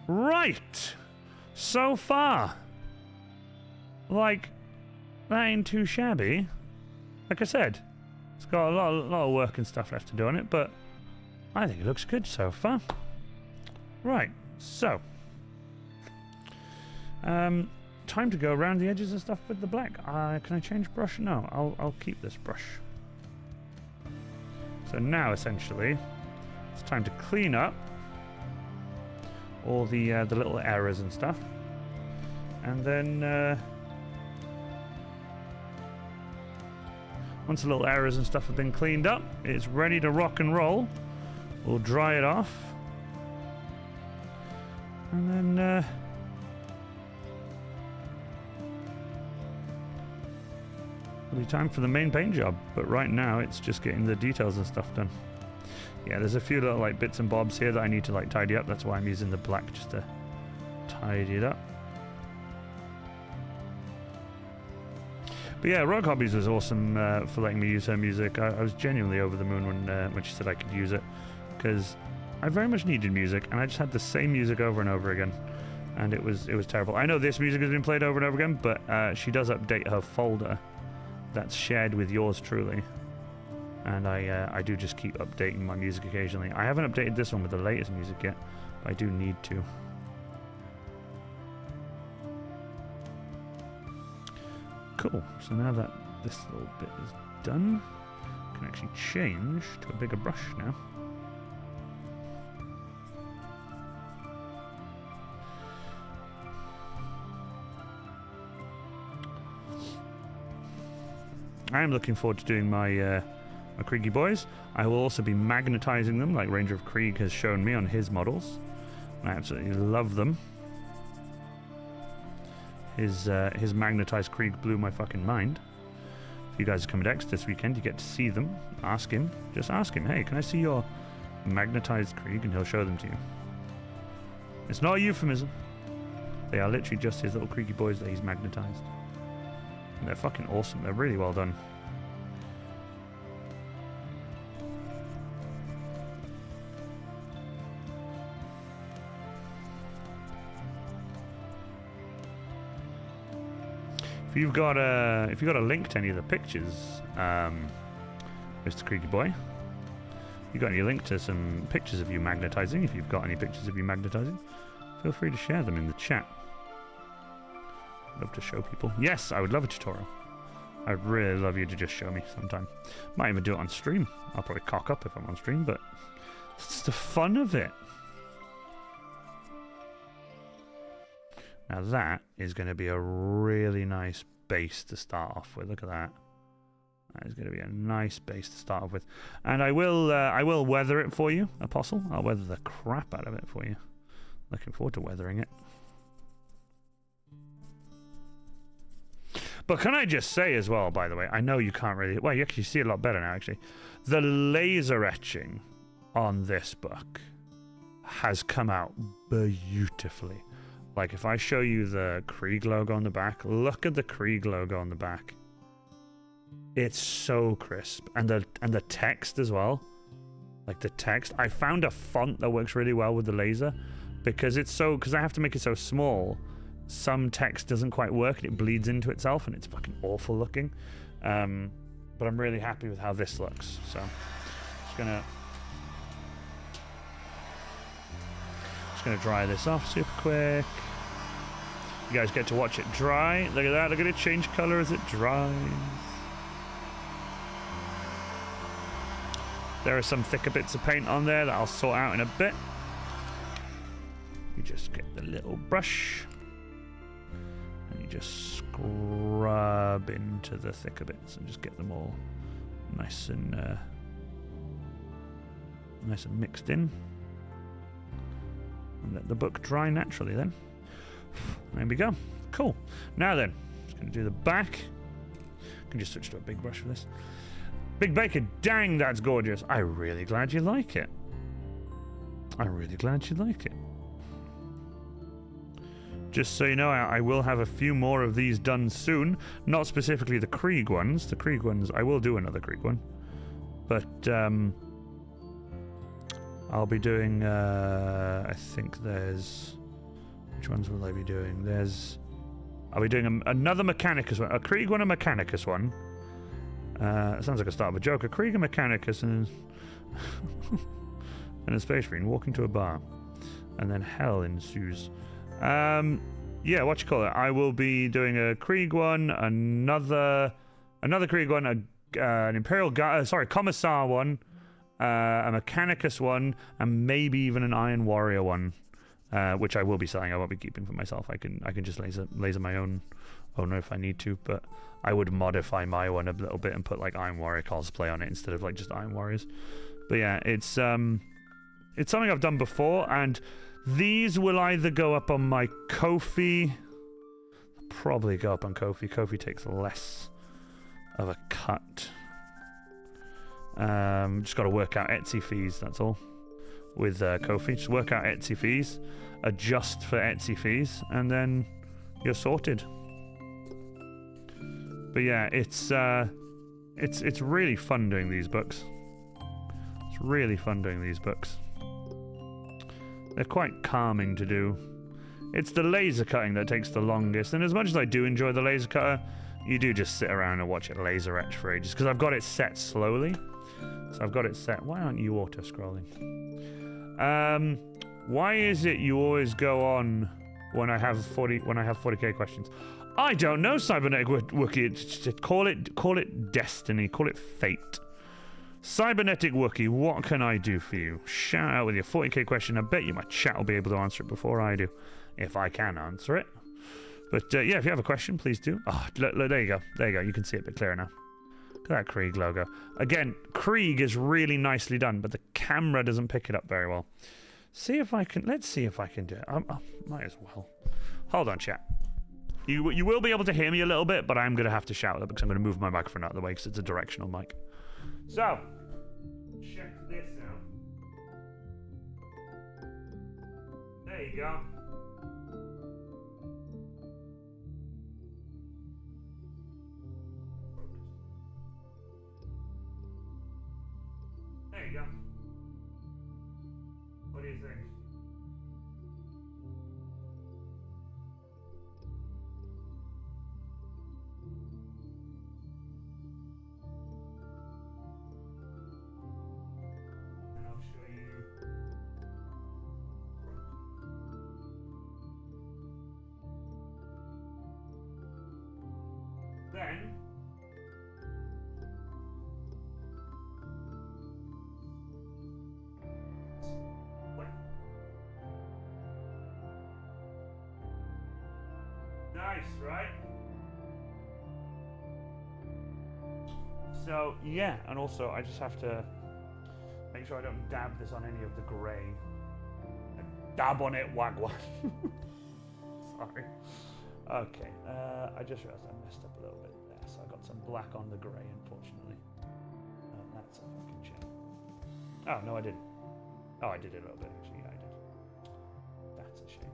S1: Right. So far, like, that ain't too shabby. Like I said, it's got a lot of work and stuff left to do on it, but I think it looks good so far. Right. So, time to go around the edges and stuff with the black. Can I change brush? No, I'll keep this brush. So now, essentially, it's time to clean up all the little errors and stuff, and then once the little errors and stuff have been cleaned up, it's ready to rock and roll. We'll dry it off. And then it'll be time for the main paint job, but right now it's just getting the details and stuff done. Yeah, there's a few little like bits and bobs here that I need to like tidy up. That's why I'm using the black, just to tidy it up. But yeah, Rogue Hobbies was awesome for letting me use her music. I was genuinely over the moon when she said I could use it, because I very much needed music, and I just had the same music over and over again, and it was terrible. I know this music has been played over and over again, but she does update her folder that's shared with yours truly, and I do just keep updating my music occasionally. I haven't updated this one with the latest music yet, but I do need to. Cool. So now that this little bit is done, I can actually change to a bigger brush now. I am looking forward to doing my my Kriegy boys. I will also be magnetizing them, like Ranger of Krieg has shown me on his models. I absolutely love them. His magnetized Krieg blew my fucking mind. If you guys are coming to X this weekend, you get to see them. Ask him. Just ask him, hey, can I see your magnetized Krieg? And he'll show them to you. It's not a euphemism. They are literally just his little Kriegy boys that he's magnetized. And they're fucking awesome. They're really well done. If you've got a link to any of the pictures, Mr. Kriegy Boy, you got any link to some pictures of you magnetizing? If you've got any pictures of you magnetizing, feel free to share them in the chat. I'd love to show people. Yes, I would love a tutorial. I'd really love you to just show me sometime. Might even do it on stream. I'll probably cock up if I'm on stream, but it's the fun of it. Now that is going to be a really nice base to start off with. Look at that. That is going to be a nice base to start off with. And I will weather it for you, Apostle. I'll weather the crap out of it for you. Looking forward to weathering it. But can I just say as well, by the way, I know you can't really... Well, you actually see it a lot better now, actually. The laser etching on this book has come out beautifully. Like, if I show you the Krieg logo on the back, look at the Krieg logo on the back. It's so crisp. And the text as well. Like, the text. I found a font that works really well with the laser. Because I have to make it so small, some text doesn't quite work and it bleeds into itself and it's fucking awful looking. But I'm really happy with how this looks. So, just gonna dry this off super quick. You guys get to watch it dry. Look at that. Look at it change color as it dries. There are some thicker bits of paint on there that I'll sort out in a bit. You just get the little brush and you just scrub into the thicker bits and just get them all nice and mixed in. And let the book dry naturally then. There we go. Cool. Now then, just going to do the back. I can just switch to a big brush for this. Big Baker, dang, that's gorgeous. I'm really glad you like it. I'm really glad you like it. Just so you know, I will have a few more of these done soon. Not specifically the Krieg ones. The Krieg ones, I will do another Krieg one. But, I'll be doing, I think there's... Which ones will I be doing? I'll be doing another Mechanicus one. A Krieg one, a Mechanicus one. It sounds like a start of a joke. A Krieg, a Mechanicus, and and a Space Marine walking to a bar. And then hell ensues. Yeah, what you call it? I will be doing a Krieg one, another Krieg one, an Imperial Commissar one, a Mechanicus one, and maybe even an Iron Warrior one. Which I will be selling. I won't be keeping for myself. I can just laser my own owner if I need to, but I would modify my one a little bit and put like Iron Warrior cosplay on it instead of like just Iron Warriors. But yeah, it's something I've done before, and these will either go up on my Ko-fi. Probably go up on Ko-fi. Ko-fi takes less of a cut. Just got to work out Etsy fees. That's all. With Ko-fi, just work out Etsy fees, adjust for Etsy fees, and then you're sorted. But yeah, it's really fun doing these books. It's really fun doing these books. They're quite calming to do. It's the laser cutting that takes the longest, and as much as I do enjoy the laser cutter, you do just sit around and watch it laser etch for ages, because I've got it set slowly. So I've got it set. Why aren't you auto-scrolling? Why is it you always go on when I have 40k questions? I don't know, Cybernetic Wookiee. Call it destiny. Call it fate. Cybernetic Wookiee, what can I do for you? Shout out with your 40k question. I bet you my chat will be able to answer it before I do, if I can answer it. But yeah, if you have a question, please do. Oh, look, there you go. There you go. You can see it a bit clearer now. Look at that Krieg logo. Again, Krieg is really nicely done, but the camera doesn't pick it up very well. Let's see if I can do it. I might as well. Hold on, chat. You will be able to hear me a little bit, but I'm going to have to shout it because I'm going to move my microphone out of the way because it's a directional mic. So, check this out. There you go. There you go. What do you think? And I'll show you. Then right? So, yeah, and also I just have to make sure I don't dab this on any of the grey. Dab on it, wagwan. Sorry. Okay, I just realised I messed up a little bit there, so I got some black on the grey, unfortunately. That's a fucking shame. Oh, no, I didn't. Oh, I did it a little bit, actually. Yeah, I did. That's a shame.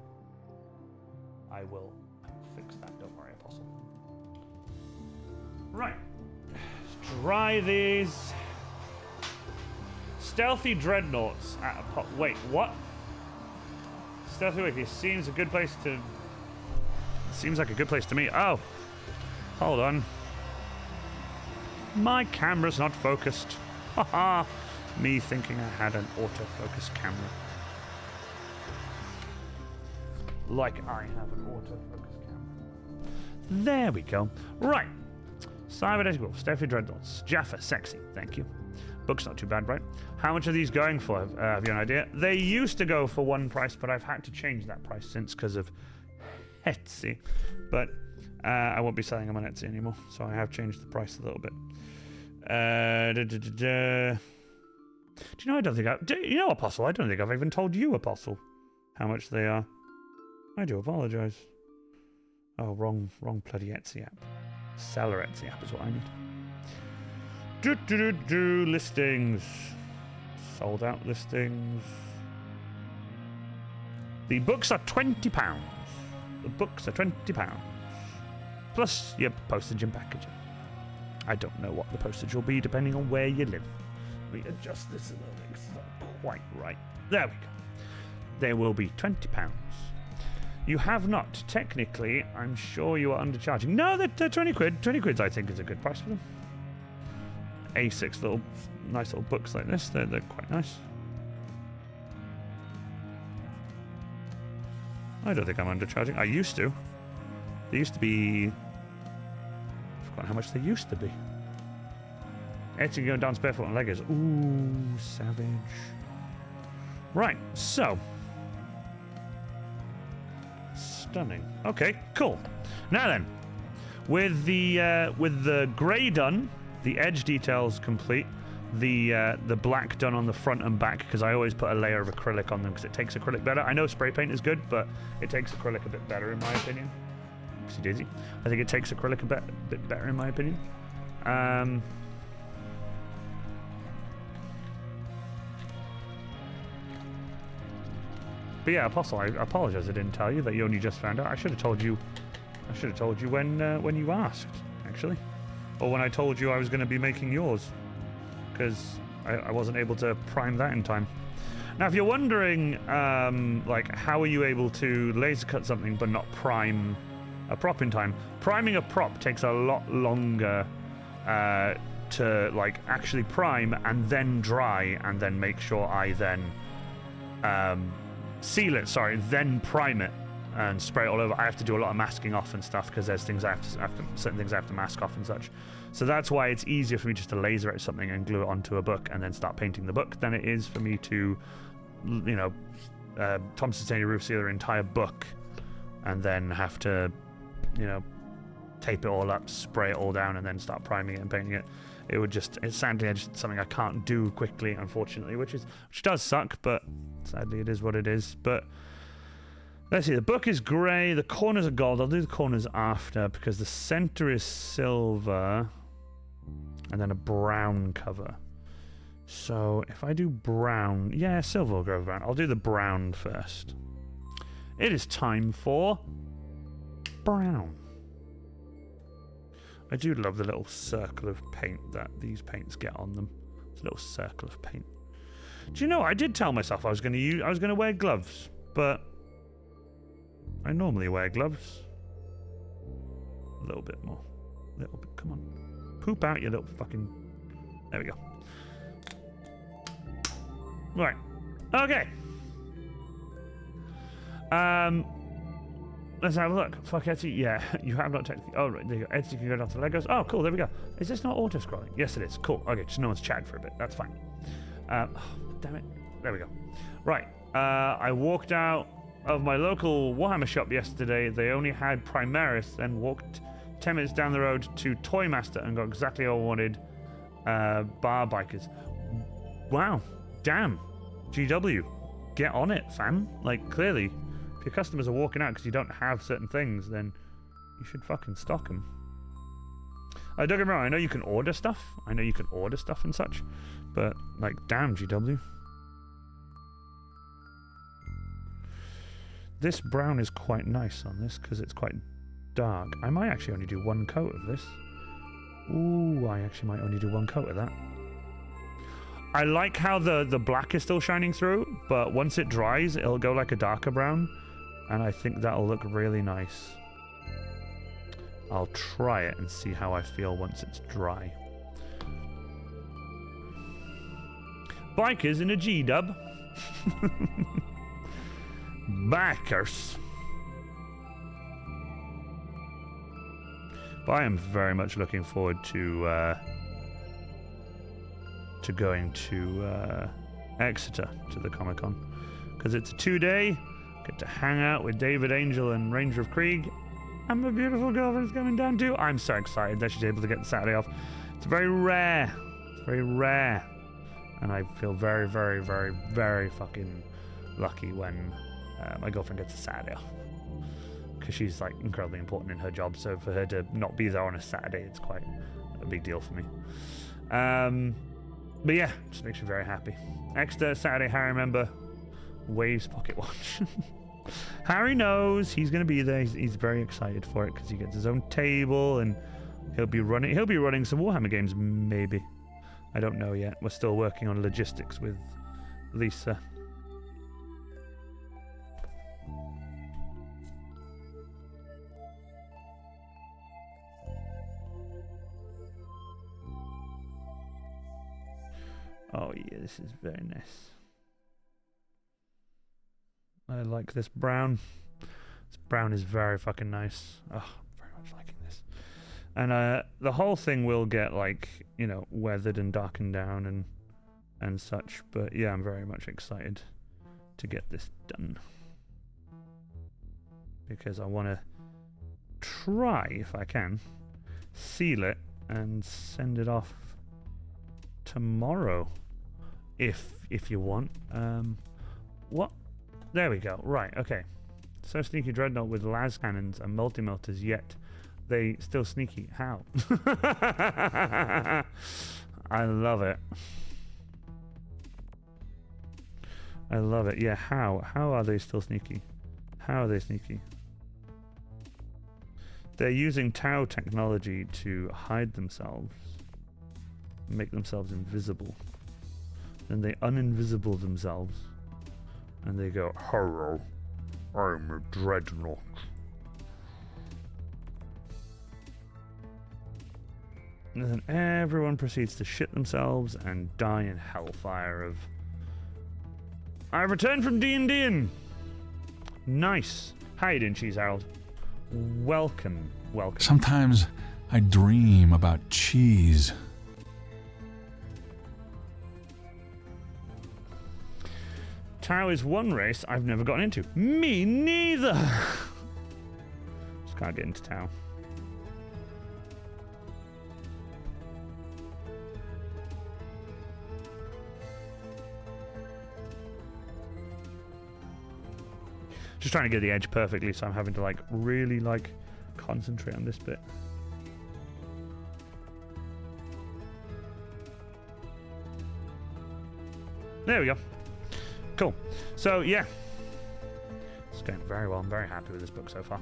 S1: I will fix that, don't worry, Apostle. Right. Let's try these. Stealthy dreadnoughts at a wait, what? Stealthy Wiki seems a good place to... Seems like a good place to meet. Oh. Hold on. My camera's not focused. Haha. Me thinking I had an autofocus camera. Like I have an autofocus camera. There we go. Right. Cyber Stealthy Dreadnoughts. Jaffa, sexy. Thank you. Book's not too bad, right? How much are these going for? Have you an idea? They used to go for one price, but I've had to change that price since because of Etsy. But I won't be selling them on Etsy anymore, so I have changed the price a little bit. Do you know, I don't think you know, Apostle, I don't think I've even told you, Apostle, how much they are. I do apologise. Oh, wrong bloody Etsy app. Seller Etsy app is what I need. Listings. Sold out listings. The books are £20. The books are £20. Plus your postage and packaging. I don't know what the postage will be depending on where you live. Let me adjust this a little bit because it's not quite right. There we go. There will be £20. You have not. Technically, I'm sure you are undercharging. No, they're 20 quid. 20 quid, I think, is a good price for them. A6 little, nice little books like this. They're quite nice. I don't think I'm undercharging. I used to. They used to be... I forgot how much they used to be. Etsy going down barefoot on leggers. Ooh, savage. Right, so... Stunning. Okay, cool. Now then, with the grey done, the edge details complete, the black done on the front and back, because I always put a layer of acrylic on them because it takes acrylic better. I know spray paint is good, but it takes acrylic a bit better in my opinion. Oopsie daisy. I think it takes acrylic a bit better in my opinion. But yeah, Apostle, I apologize I didn't tell you that you only just found out. I should have told you when you asked, actually. Or when I told you I was going to be making yours. Because I wasn't able to prime that in time. Now, if you're wondering, like, how are you able to laser cut something but not prime a prop in time? Priming a prop takes a lot longer to, like, actually prime and then dry and then make sure I then... seal it, sorry, then prime it and spray it all over. I have to do a lot of masking off and stuff because there's things certain things I have to mask off and such. So that's why it's easier for me just to laser at something and glue it onto a book and then start painting the book than it is for me to, you know, Thompson Taney roof seal an entire book and then have to, you know, tape it all up, spray it all down, and then start priming it and painting it. It would just, it's sadly just something I can't do quickly, unfortunately, which does suck, but sadly it is what it is. But let's see, the book is grey, the corners are gold. I'll do the corners after because the center is silver and then a brown cover. So if I do brown, yeah, silver will go brown. I'll do the brown first. It is time for brown. I do love the little circle of paint that these paints get on them. It's a little circle of paint. Do you know, I did tell myself I was going to wear gloves, but I normally wear gloves. A little bit more. A little bit, come on. Poop out, you little fucking... There we go. Right. Okay. Let's have a look. Fuck Etsy. Yeah, you have not technically... Oh, right, there you go. Etsy can go down to Legos. Oh, cool, there we go. Is this not auto-scrolling? Yes, it is. Cool. Okay, just no one's chatting for a bit. That's fine. Oh, damn it. There we go. Right. I walked out. of my local Warhammer shop yesterday. They only had Primaris, then walked 10 minutes down the road to Toymaster and got exactly what I wanted. Bar bikers. Wow. Damn. GW. Get on it, fam. Like, clearly, if your customers are walking out because you don't have certain things, then you should fucking stock them. Don't get me wrong, I know you can order stuff. And such. But, like, damn, GW. This brown is quite nice on this because it's quite dark. I might actually only do one coat of this. Ooh, I actually might only do one coat of that. I like how the black is still shining through, but once it dries, it'll go like a darker brown. And I think that'll look really nice. I'll try it and see how I feel once it's dry. Bikers in a G-dub. Backers. But I am very much looking forward to going to Exeter to the Comic-Con, because it's a 2-day. Get to hang out with David Angel and Ranger of Krieg. And my beautiful girlfriend's coming down too. I'm so excited that she's able to get the Saturday off. It's very rare. It's very rare. And I feel very, very, very, very fucking lucky when my girlfriend gets a Saturday off. Because she's like incredibly important in her job. So for her to not be there on a Saturday, it's quite a big deal for me. But yeah, just makes me very happy. Extra Saturday, Harry member. Waves pocket watch. Harry knows he's going to be there. He's very excited for it because he gets his own table and he'll be running some Warhammer games, maybe. I don't know yet. We're still working on logistics with Lisa. Oh yeah, this is very nice. I like this brown. This brown is very fucking nice. Oh, very much liking this. And the whole thing will get like, you know, weathered and darkened down and such. But yeah, I'm very much excited to get this done. Because I want to try, if I can, seal it and send it off tomorrow. If you want. What? There we go. Right, okay. So sneaky dreadnought with las cannons and multi-melters, yet they still sneaky. How? I love it. I love it. Yeah, how? How are they still sneaky? How are they sneaky? They're using Tau technology to hide themselves. Make themselves invisible. Then they uninvisible themselves. And they go, hello, I'm a dreadnought. And then everyone proceeds to shit themselves and die in hellfire of... I've returned from D&D. Nice. How you doing, Cheese Harold? Welcome, welcome.
S3: Sometimes I dream about cheese.
S1: Tau is one race I've never gotten into. Me neither! Just can't get into Tau. Just trying to get the edge perfectly, so I'm having to like really like concentrate on this bit. There we go. Cool. So yeah, it's going very well. I'm very happy with this book so far.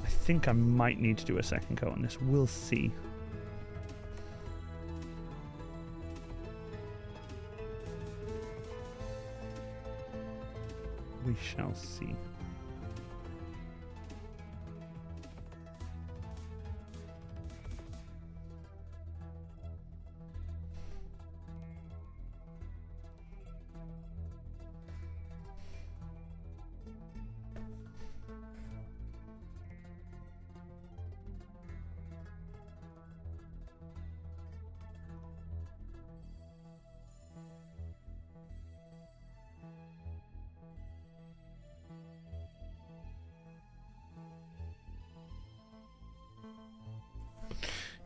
S1: I think I might need to do a second coat on this. We'll see. We shall see.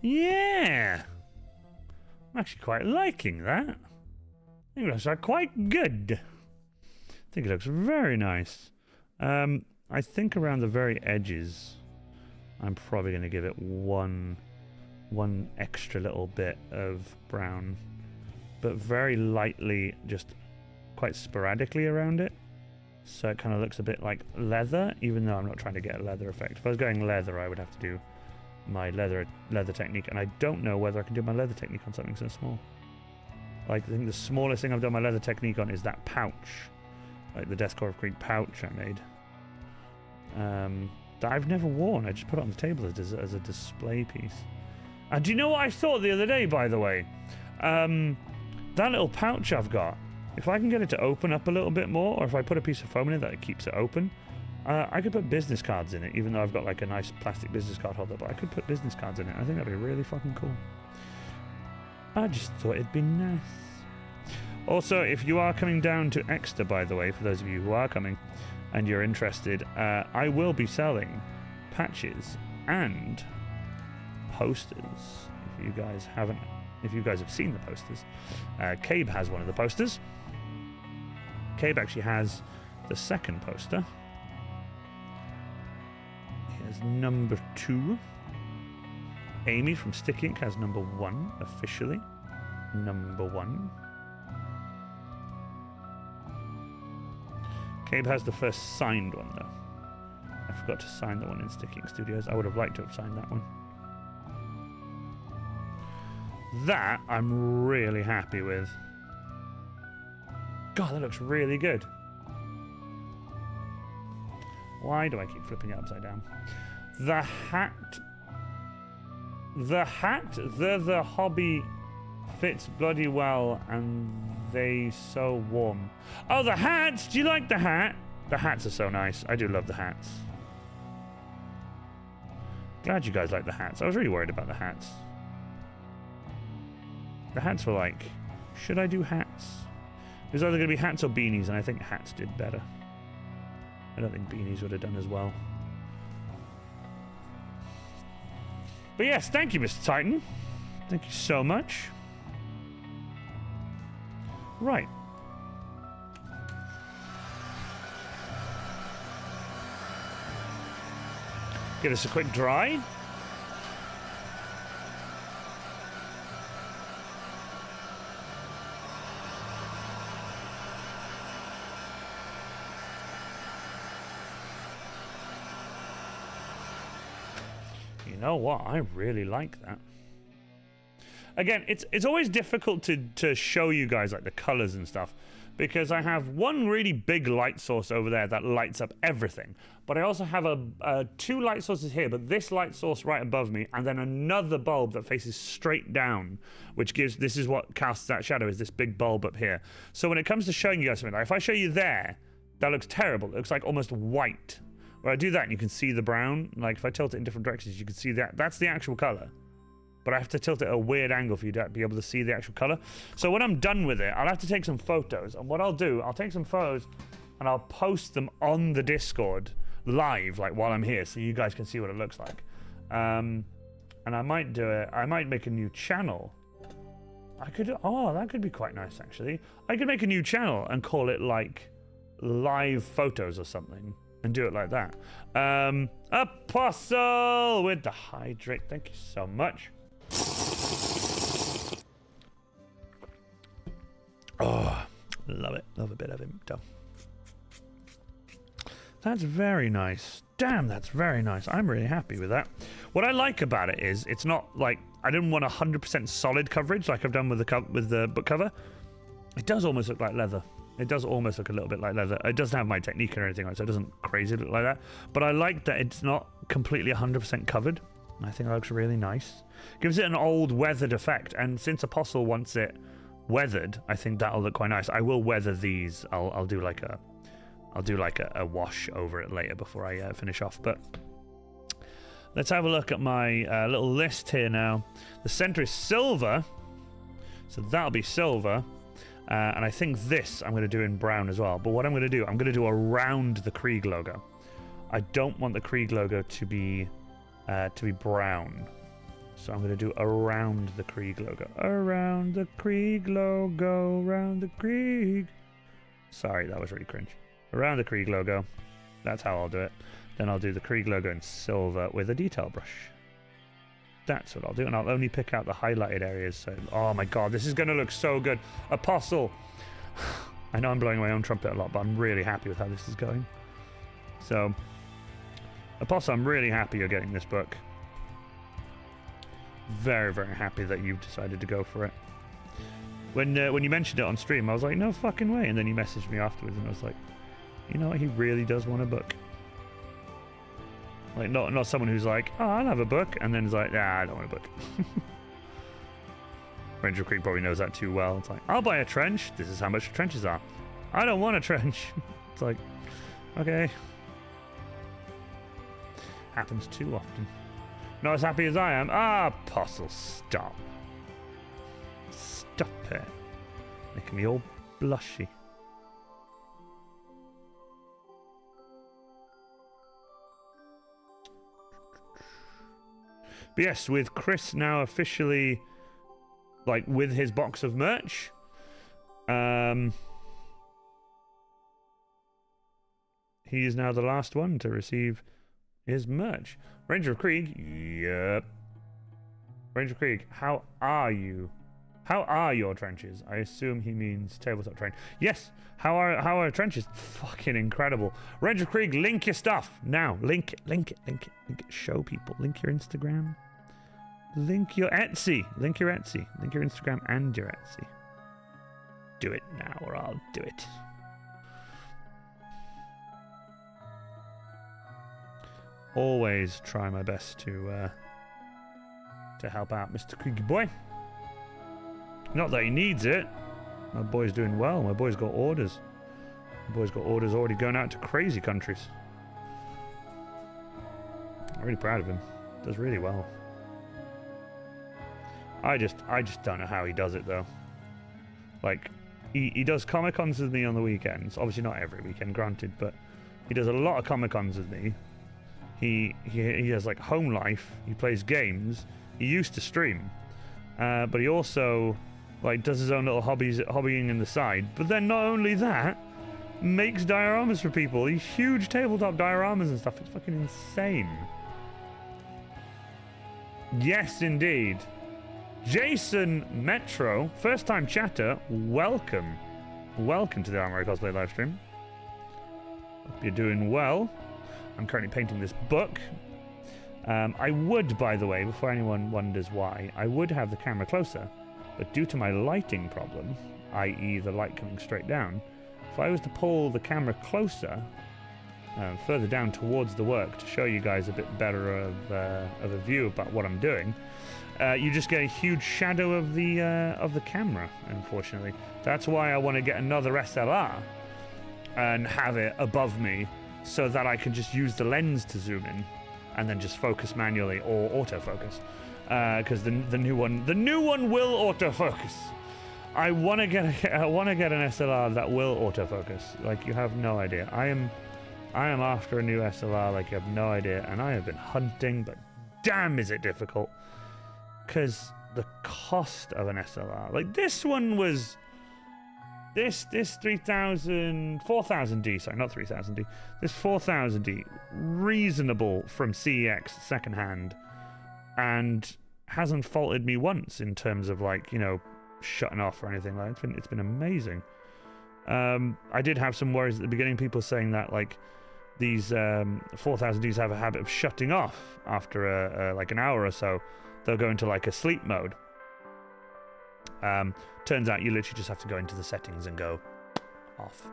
S1: Yeah! I'm actually quite liking that. I think it looks like quite good. I think it looks very nice. I think around the very edges, I'm probably going to give it one extra little bit of brown, but very lightly, just quite sporadically around it. So it kind of looks a bit like leather, even though I'm not trying to get a leather effect. If I was going leather, I would have to do my leather technique, and I don't know whether I can do my leather technique on something so small. Like, I think the smallest thing I've done my leather technique on is that pouch, like the Death Korps of Krieg pouch I made, that I've never worn. I just put it on the table as a display piece. And do you know what I thought the other day, by the way? That little pouch I've got, if I can get it to open up a little bit more, or if I put a piece of foam in it that keeps it open, I could put business cards in it, even though I've got like a nice plastic business card holder, but I could put business cards in it. I think that'd be really fucking cool. I just thought it'd be nice. Also, if you are coming down to Exeter, by the way, for those of you who are coming and you're interested, I will be selling patches and posters. If you guys have seen the posters, Cabe has one of the posters. Cabe actually has the second poster. Here's number 2. Amy from Sticky Ink has number 1 officially. Number 1. Cabe has the first signed one though. I forgot to sign the one in Sticky Ink Studios. I would have liked to have signed that one. That I'm really happy with. God, that looks really good. Why do I keep flipping it upside down? The hobby fits bloody well, and they so warm. Oh, the hats! Do you like the hat? The hats are so nice. I do love the hats. Glad you guys like the hats. I was really worried about the hats. The hats were like, should I do hats? It was either going to be hats or beanies, and I think hats did better. I don't think beanies would have done as well. But yes, thank you, Mr. Titan. Thank you so much. Right. Give us a quick dry. You know what? I really like that. Again, it's always difficult to show you guys like the colors and stuff, because I have one really big light source over there that lights up everything, but I also have two light sources here, but this light source right above me, and then another bulb that faces straight down, which gives, this is what casts that shadow, is this big bulb up here. So when it comes to showing you guys something, like if I show you there, that looks terrible. It looks like almost white. Where I do that and you can see the brown. Like if I tilt it in different directions, you can see that. That's the actual color. But I have to tilt it at a weird angle for you to be able to see the actual color. So when I'm done with it, I'll have to take some photos. And what I'll do, I'll take some photos and I'll post them on the Discord live, like while I'm here, so you guys can see what it looks like. And I might do it. I might make a new channel. I could. Oh, that could be quite nice actually. I could make a new channel and call it like live photos or something. And do it like that. Apostle with the hydrate. Thank you so much. Oh, love it. Love a bit of him. That's very nice. Damn, that's very nice. I'm really happy with that. What I like about it is it's not like, I didn't want 100% solid coverage like I've done with the book cover. It does almost look like leather. It does almost look a little bit like leather. It doesn't have my technique or anything like that, so it doesn't crazy look like that. But I like that it's not completely 100% covered. I think it looks really nice. Gives it an old weathered effect. And since Apostle wants it weathered, I think that'll look quite nice. I will weather these. I'll do like a wash over it later before I finish off. But let's have a look at my little list here now. The center is silver, so that'll be silver. And I think this I'm going to do in brown as well. But what I'm going to do, I'm going to do around the Krieg logo. I don't want the Krieg logo to be brown. So I'm going to do around the Krieg logo. Around the Krieg logo, around the Krieg. Sorry, that was really cringe. Around the Krieg logo. That's how I'll do it. Then I'll do the Krieg logo in silver with a detail brush. That's what I'll do, and I'll only pick out the highlighted areas. So, oh my god, this is going to look so good. Apostle. I know I'm blowing my own trumpet a lot, but I'm really happy with how this is going. So, Apostle, I'm really happy you're getting this book. Very, very happy that you decided to go for it. When you mentioned it on stream, I was like, no fucking way. And then you messaged me afterwards, and I was like, you know what? He really does want a book. Like, not someone who's like, oh, I'll have a book, and then is like, nah, I don't want a book. Ranger Krieg probably knows that too well. It's like, I'll buy a trench. This is how much trenches are. I don't want a trench. It's like, okay. Happens too often. Not as happy as I am. Ah, Apostle, stop. Stop it. Making me all blushy. But yes, with Chris now officially, like, with his box of merch, he is now the last one to receive his merch. Ranger of Krieg, yep. Ranger of Krieg, how are you? How are your trenches? I assume he means tabletop terrain. Yes, how are trenches? Fucking incredible. Ranger of Krieg, link your stuff now. Link it. Show people. Link your Instagram. Link your Etsy. Link your Instagram and your Etsy. Do it now or I'll do it. Always try my best to help out Mr. Kriegy boy. Not that he needs it. My boy's doing well. My boy's got orders. My boy's got orders already going out to crazy countries. I'm really proud of him. Does really well. I just don't know how he does it though. Like, he does Comic-Cons with me on the weekends. Obviously not every weekend, granted, but he does a lot of Comic-Cons with me. He has like home life. He plays games. He used to stream, but he also like does his own little hobbying in the side. But then not only that, makes dioramas for people. These huge tabletop dioramas and stuff. It's fucking insane. Yes, indeed. Jason Metro, first time chatter. Welcome to the Armory Cosplay livestream. Hope you're doing well. I'm currently painting this book. I would, by the way, before anyone wonders why, I would have the camera closer, but due to my lighting problem, i.e. the light coming straight down, if I was to pull the camera closer, further down towards the work to show you guys a bit better of a view about what I'm doing, you just get a huge shadow of the camera, unfortunately. That's why I want to get another SLR and have it above me, so that I can just use the lens to zoom in and then just focus manually or autofocus. Because the new one will autofocus. I want to get an SLR that will autofocus. Like, you have no idea. I am after a new SLR like you have no idea, and I have been hunting, but damn is it difficult. Because the cost of an SLR, like this one was this 4000D, sorry, not 3000D, this 4000D, reasonable from CEX secondhand, and hasn't faulted me once in terms of, like, you know, shutting off or anything. Like, it's been amazing. I did have some worries at the beginning, people saying that, like, these 4000Ds have a habit of shutting off after like an hour or so. They'll go into like a sleep mode. Turns out you literally just have to go into the settings and go off.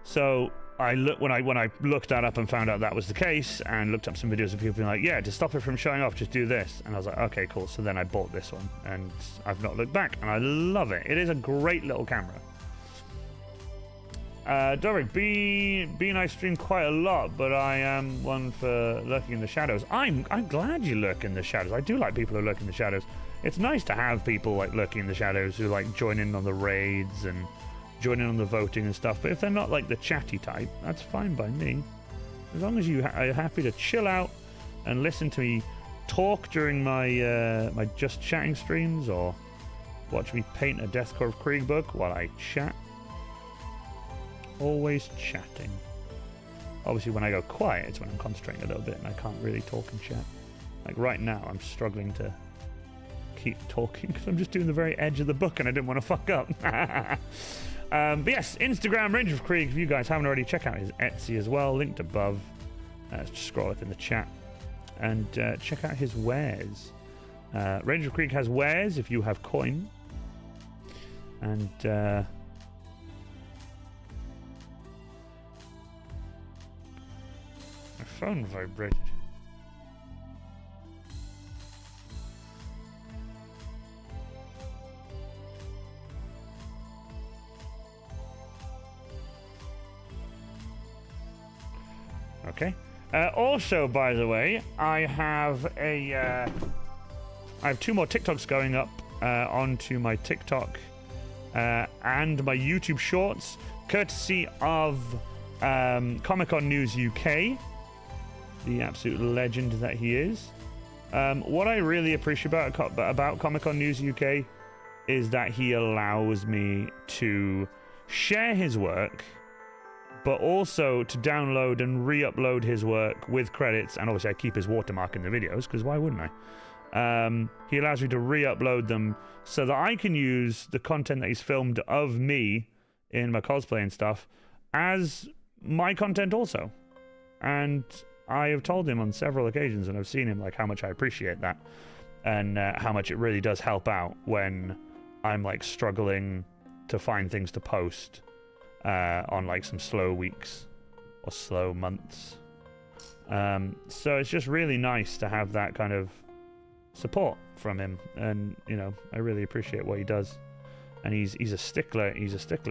S1: So when I looked that up and found out that was the case, and looked up some videos of people being like, yeah, to stop it from showing off, just do this. And I was like, okay, cool. So then I bought this one, and I've not looked back, and I love it. It is a great little camera. Doric, Bean, I stream quite a lot, but I am one for lurking in the shadows. I'm glad you lurk in the shadows. I do like people who lurk in the shadows. It's nice to have people like lurking in the shadows who like join in on the raids and join in on the voting and stuff. But if they're not like the chatty type, that's fine by me. As long as you are happy to chill out and listen to me talk during my my just chatting streams, or watch me paint a Death Korps of Krieg book while I chat. Always chatting. Obviously, when I go quiet, it's when I'm concentrating a little bit and I can't really talk and chat. Like right now, I'm struggling to keep talking because I'm just doing the very edge of the book and I didn't want to fuck up. But yes, Instagram, Ranger of Krieg. If you guys haven't already, check out his Etsy as well. Linked above. Just scroll up in the chat and check out his wares. Ranger of Krieg has wares if you have coin. And my phone vibrated. Okay. Also, by the way, I have two more TikToks going up onto my TikTok and my YouTube Shorts, courtesy of Comic-Con News UK, the absolute legend that he is. What I really appreciate about Comic-Con News UK is that he allows me to share his work, but also to download and re-upload his work with credits, and obviously I keep his watermark in the videos, because why wouldn't I? He allows me to re-upload them so that I can use the content that he's filmed of me in my cosplay and stuff as my content also. And I have told him on several occasions, and I've seen him, like, how much I appreciate that, and how much it really does help out when I'm, like, struggling to find things to post on like some slow weeks or slow months. So it's just really nice to have that kind of support from him, and you know, I really appreciate what he does. And he's a stickler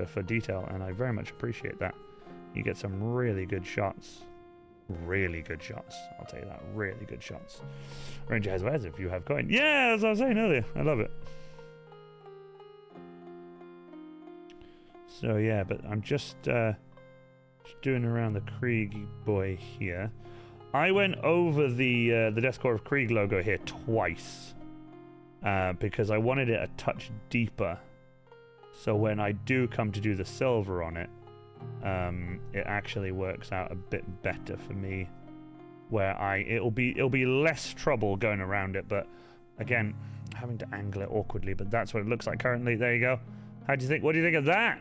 S1: for detail, and I very much appreciate that. You get some really good shots. Really good shots. I'll tell you that. Really good shots. Ranger has wares if you have coin. Yeah, as I was saying earlier. I love it. So yeah, but I'm just doing around the Krieg boy here. I went over the Death Korps of Krieg logo here twice because I wanted it a touch deeper. So when I do come to do the silver on it, it actually works out a bit better for me. Where it'll be less trouble going around it, but again, having to angle it awkwardly. But that's what it looks like currently. There you go. How do you think? What do you think of that?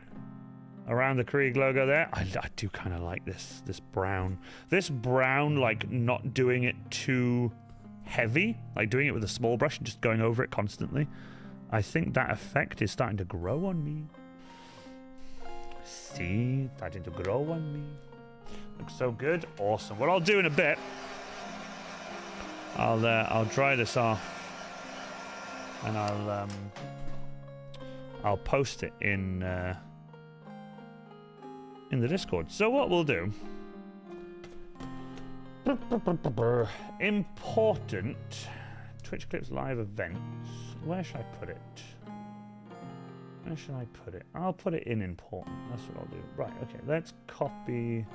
S1: Around the Krieg logo there. I do kind of like this brown. This brown, like, not doing it too heavy, like doing it with a small brush and just going over it constantly. I think that effect is starting to grow on me. See? Starting to grow on me. Looks so good. Awesome. What I'll do in a bit, I'll dry this off and I'll post it in the Discord. So what we'll do, important Twitch Clips live events. Where should I put it? Where should I put it? I'll put it in important. That's what I'll do. Right, okay, let's copy.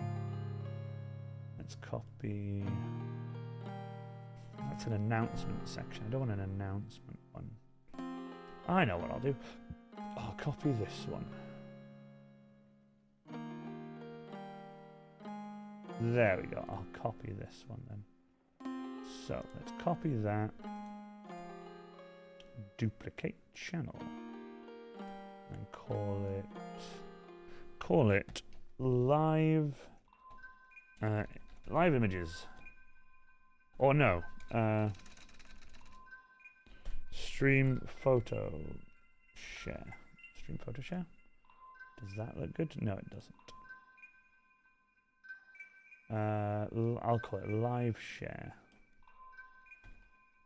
S1: That's an announcement section. I don't want an announcement one. I know what I'll do. I'll copy this one. There we go. I'll copy this one then. So let's copy that. Duplicate channel. And call it live live images. Or no. Stream photo share. Stream photo share? Does that look good? No, it doesn't. I'll call it live share.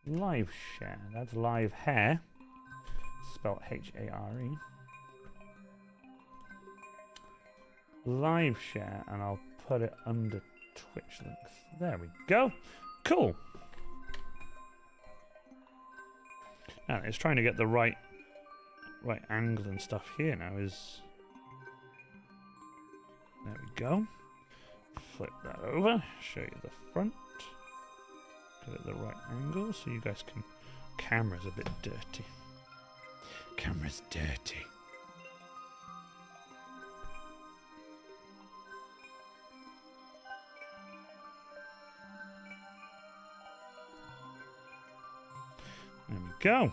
S1: Live share. That's live hair. Spelled H-A-R-E. Live share, and I'll put it under Twitch links. There we go. Cool. Now it's trying to get the right angle and stuff here now is... There we go. Flip that over, show you the front. Get it the right angle so you guys can... Camera's a bit dirty. Camera's dirty. There we go.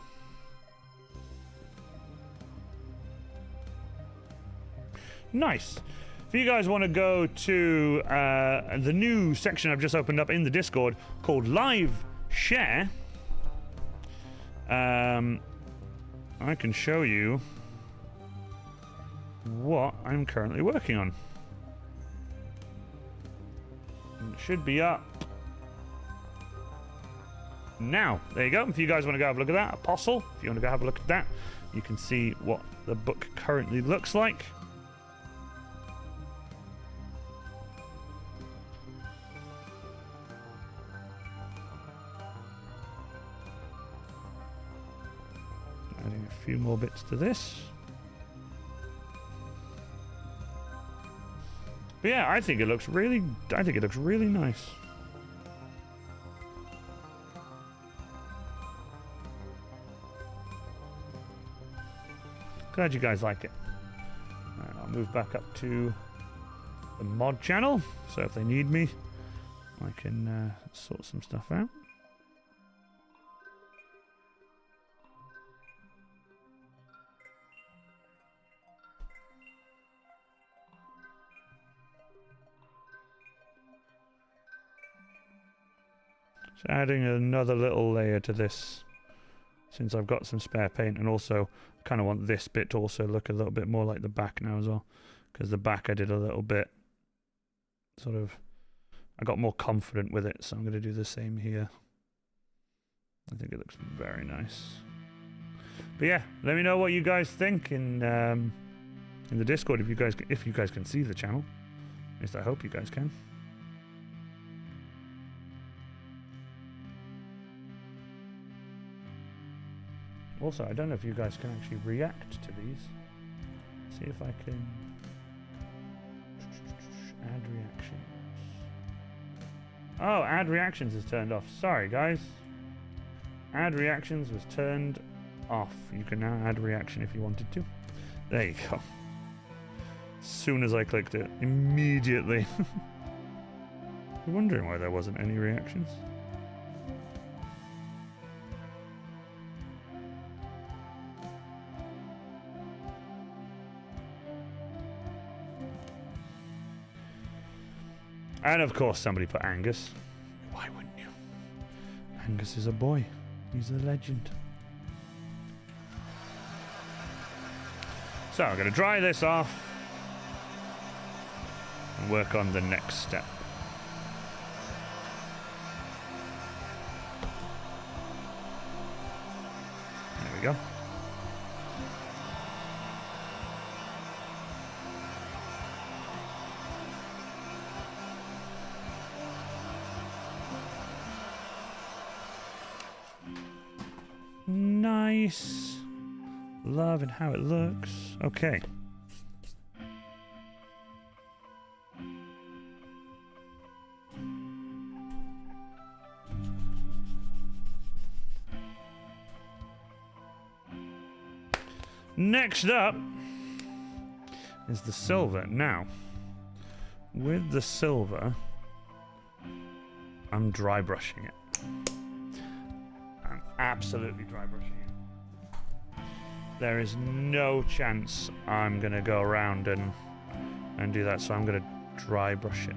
S1: Nice. If you guys want to go to the new section I've just opened up in the Discord called Live Share, I can show you what I'm currently working on. And it should be up now. There you go. If you guys want to go have a look at that, Apostle, if you want to go have a look at that, you can see what the book currently looks like. Adding a few more bits to this. But yeah, I think it looks really nice. Glad you guys like it. Right, I'll move back up to the mod channel, so if they need me, I can sort some stuff out. So adding another little layer to this, since I've got some spare paint, and also kind of want this bit to also look a little bit more like the back now as well, because the back I did a little bit sort of, I got more confident with it, so I'm going to do the same here. I think it looks very nice. But yeah, let me know what you guys think in the Discord if you guys can see the channel. At least I hope you guys can. Also, I don't know if you guys can actually react to these. See if I can add reactions. Oh, add reactions is turned off. Sorry, guys. Add reactions was turned off. You can now add reaction if you wanted to. There you go. As soon as I clicked it, immediately. I'm wondering why there wasn't any reactions. And of course somebody put Angus. Why wouldn't you? Angus is a boy. He's a legend. So I'm going to dry this off and work on the next step. There we go. Nice. Loving how it looks. Okay. Next up is the silver. Now, with the silver, I'm dry brushing it. I'm absolutely dry brushing it. There is no chance I'm going to go around and do that, so I'm going to dry brush it.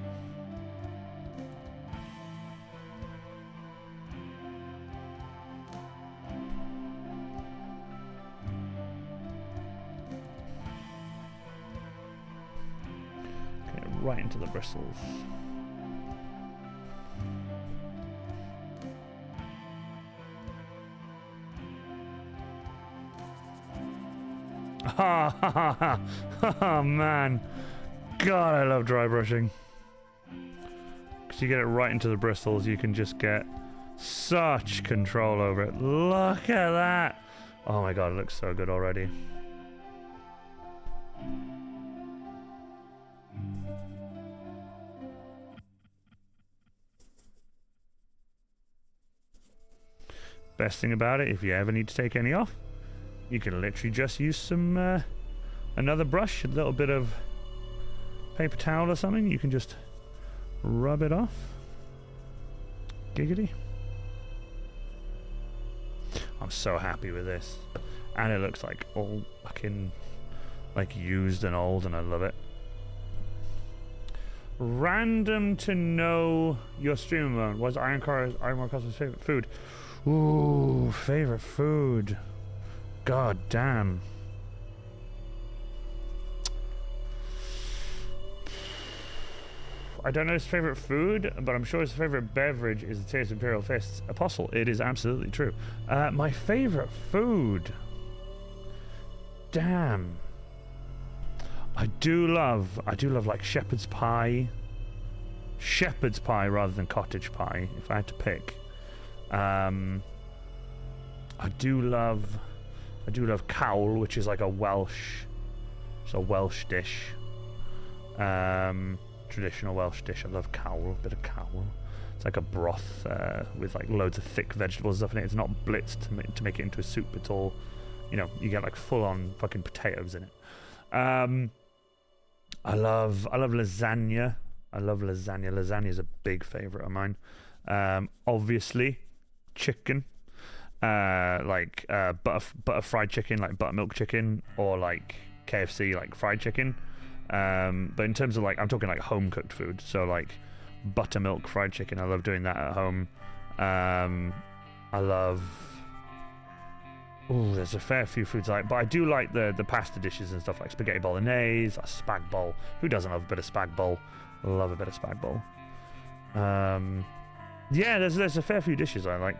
S1: Right into the bristles. Oh, man. God, I love dry brushing. Because you get it right into the bristles, you can just get such control over it. Look at that. Oh my god, it looks so good already. Best thing about it, if you ever need to take any off, you can literally just use some another brush, a little bit of paper towel or something. You can just rub it off. Giggity. I'm so happy with this, and it looks like all fucking like used and old, and I love it. Random to know your stream mode. Was Iron War Cosmos' favorite food? Ooh, favorite food. God damn. I don't know his favorite food, but I'm sure his favorite beverage is the Taste of Imperial Fists. Apostle, it is absolutely true. My favorite food. Damn. I do love like shepherd's pie. Shepherd's pie rather than cottage pie, if I had to pick. I do love cawl, which is like a Welsh dish. Traditional Welsh dish. I love cawl, a bit of cawl. It's like a broth with like loads of thick vegetables and stuff in it. It's not blitzed to make it into a soup. It's all, you know, you get like full on fucking potatoes in it. I love lasagna. I love lasagna. Lasagna is a big favorite of mine. Obviously, chicken. Butter fried chicken, like buttermilk chicken, or like KFC, like fried chicken. But in terms of like, I'm talking like home cooked food, so like buttermilk fried chicken. I love doing that at home. I love. Oh, there's a fair few foods but I do like the pasta dishes and stuff like spaghetti bolognese, a spag bol. Who doesn't love a bit of spag bol? Love a bit of spag bol. Yeah, there's a fair few dishes I like.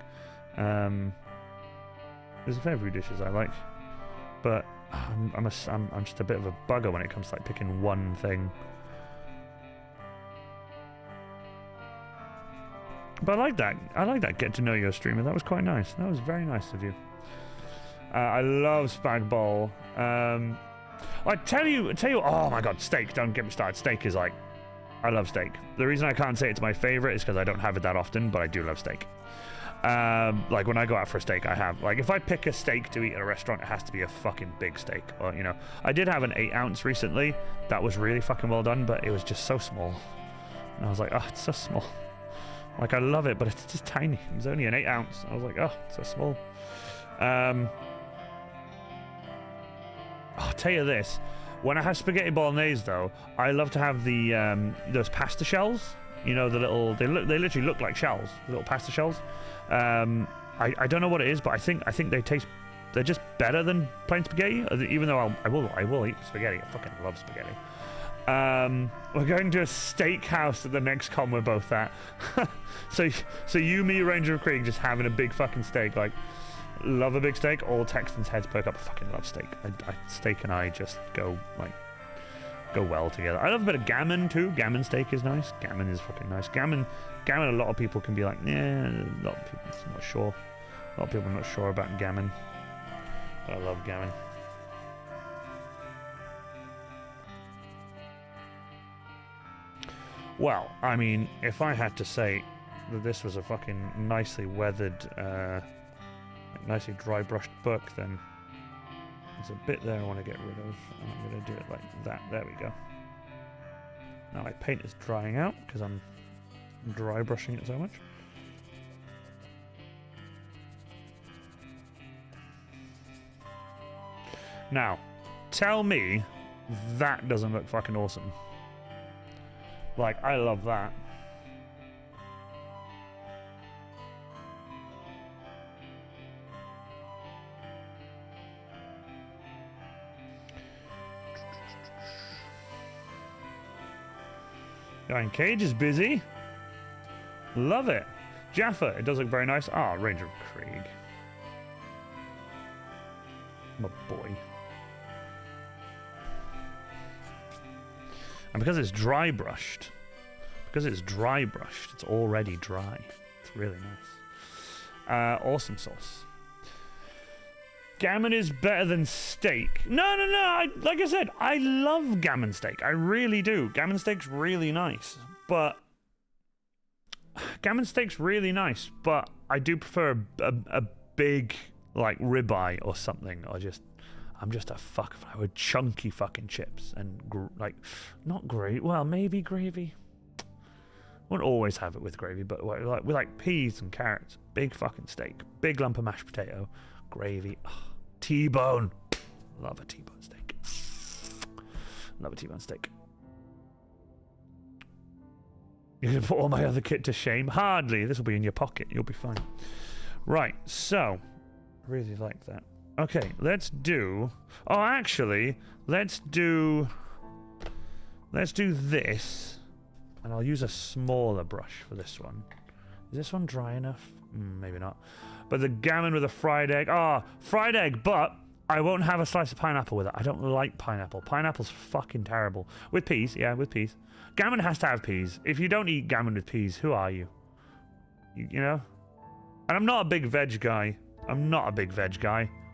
S1: But I'm just a bit of a bugger when it comes to like picking one thing. But I like that get to know your streamer. That was quite nice. That was very nice of you. I love spag bol. I tell you, oh my god, steak, don't get me started. Steak is like, I love steak. The reason I can't say it's my favorite is because I don't have it that often, but I do love steak. Like when I go out for a steak, I have, like, if I pick a steak to eat at a restaurant, it has to be a fucking big steak. Or, you know, I did have an 8-ounce recently that was really fucking well done, but it was just so small. And I was like, oh, it's so small. Like, I love it, but it's just tiny. It was only an 8-ounce. I was like, oh, it's so small. I'll tell you this. When I have spaghetti bolognese, though, I love to have the those pasta shells. You know, the little, they literally look like shells, the little pasta shells. I don't know what it is, but I think they're just better than plain spaghetti. Even though I will eat spaghetti. I fucking love spaghetti. We're going to a steakhouse at the next con we're both at. so you, me, Ranger of Krieg, just having a big fucking steak. Like, love a big steak. All Texans' heads perk up. I fucking love steak. Steak and I just go well together. I love a bit of gammon too. Gammon steak is nice. Gammon is fucking nice. Gammon. A lot of people can be like, yeah. A lot of people not sure. A lot of people are not sure about gammon. But I love gammon. Well, I mean, if I had to say that this was a fucking nicely weathered, nicely dry brushed book, then there's a bit there I want to get rid of. And I'm going to do it like that. There we go. Now my paint is drying out because I'm dry brushing it so much. Now, tell me that doesn't look fucking awesome. Like, I love that. Iron Cage is busy. Love it. Jaffa, it does look very nice. Ah, Ranger of Krieg. My boy. And because it's dry brushed, it's already dry. It's really nice. Awesome sauce. Gammon is better than steak. No. Like I said, I love gammon steak. I really do. Gammon steak's really nice. But I do prefer a big, like, ribeye or something. Or I'm just a fuck if I would chunky fucking chips and not gravy. Well, maybe gravy. Won't always have it with gravy, but with like peas and carrots. Big fucking steak. Big lump of mashed potato. Gravy. Oh, T-bone. Love a T-bone steak. Love a T-bone steak. You're going to put all my other kit to shame? Hardly. This will be in your pocket. You'll be fine. Right, so. Really like that. Okay, let's do... Oh, actually, let's do this. And I'll use a smaller brush for this one. Is this one dry enough? Maybe not. But the gammon with a fried egg. Fried egg, but I won't have a slice of pineapple with it. I don't like pineapple. Pineapple's fucking terrible. With peas, yeah, with peas. Gammon has to have peas. If you don't eat gammon with peas, who are you? You know? And I'm not a big veg guy.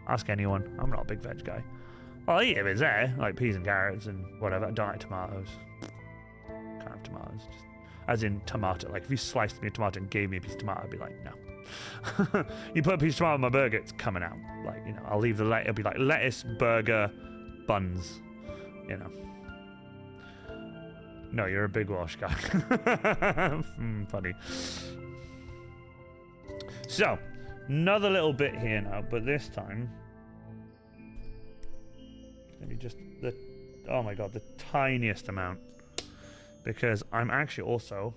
S1: Ask anyone. I'm not a big veg guy. I'll eat it if it's there, like peas and carrots and whatever. I don't like tomatoes. Can't have tomatoes. Just, as in tomato. Like if you sliced me a tomato and gave me a piece of tomato, I'd be like, no. You put a piece of tomato on my burger, it's coming out. Like, you know, I'll leave the it'll be like lettuce, burger, buns. You know. No, you're a big Welsh guy. Funny. So, another little bit here now, but this time, maybe just oh my god, the tiniest amount. Because I'm actually also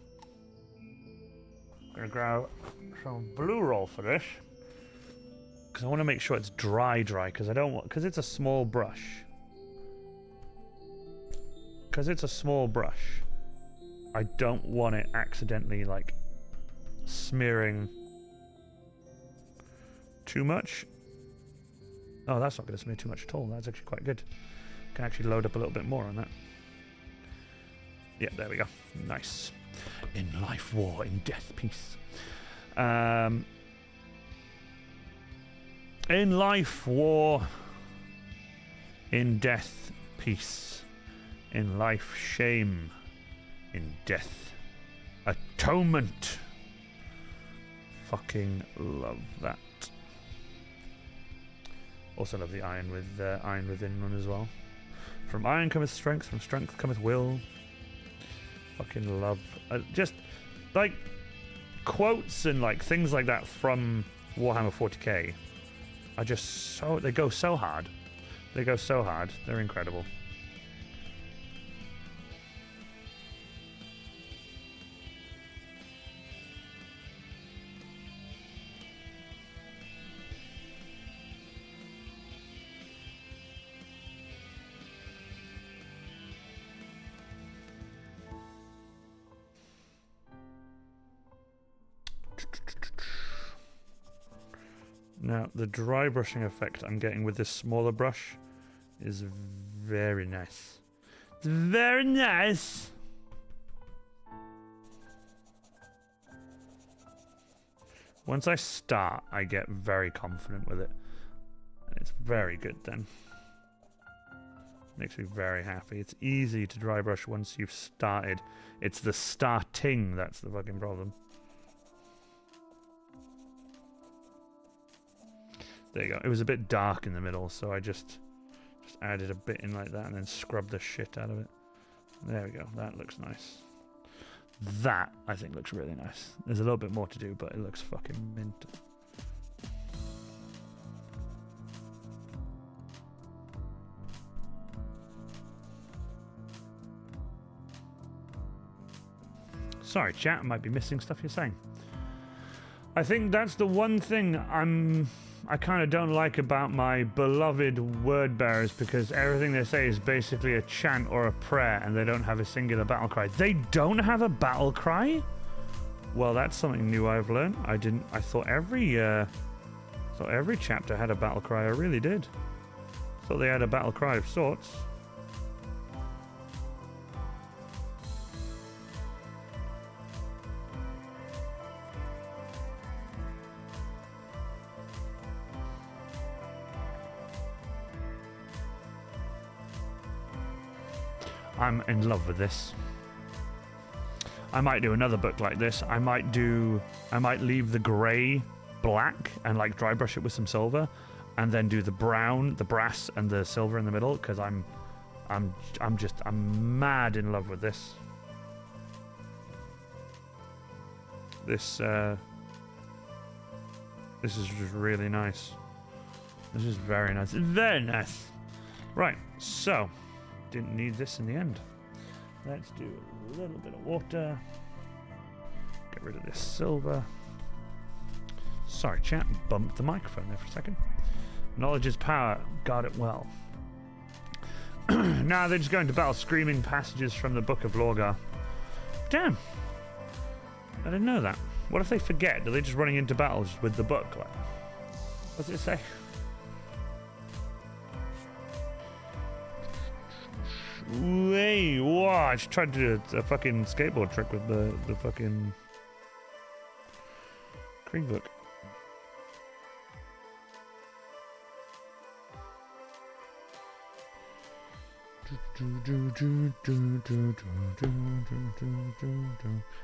S1: gonna grab some blue roll for this. Because I want to make sure it's dry, because I don't want, because it's a small brush. I don't want it accidentally, like, smearing too much. Oh, that's not going to smear too much at all. That's actually quite good. Can actually load up a little bit more on that. Yeah, there we go. Nice. In life, war. In death, peace. In life, war. In death, peace. In life, shame. In death, atonement. Fucking love that. Also love the iron with iron within one as well. From iron cometh strength, from strength cometh will. Fucking love. Just like quotes and like things like that from Warhammer 40k are just so, they go so hard. They're incredible. Now, the dry brushing effect I'm getting with this smaller brush is very nice. It's very nice! Once I start, I get very confident with it. And it's very good then. Makes me very happy. It's easy to dry brush once you've started. It's the starting that's the fucking problem. There you go. It was a bit dark in the middle, so I just added a bit in like that and then scrubbed the shit out of it. There we go. That looks nice. That, I think, looks really nice. There's a little bit more to do, but it looks fucking mint. Sorry, chat, I might be missing stuff you're saying. I think that's the one thing I kind of don't like about my beloved word bearers, because everything they say is basically a chant or a prayer and they don't have a singular battle cry. They don't have a battle cry? Well, that's something new I've learned. I thought every chapter had a battle cry. I really did. Thought they had a battle cry of sorts. I'm in love with this. I might do another book like this. I might leave the grey black and like dry brush it with some silver, and then do the brown, the brass, and the silver in the middle, because I'm mad in love with this. This is just really nice. This is very nice. Very nice. Right, so didn't need this in the end. Let's do a little bit of water. Get rid of this silver. Sorry, chat. Bumped the microphone there for a second. Knowledge is power. Guard it well. Now they're just going to battle, screaming passages from the Book of Lorgar. Damn. I didn't know that. What if they forget? Are they just running into battles with the book? Like, what's it say? Hey, whoa, I just tried to do a fucking skateboard trick with the fucking Krieg book.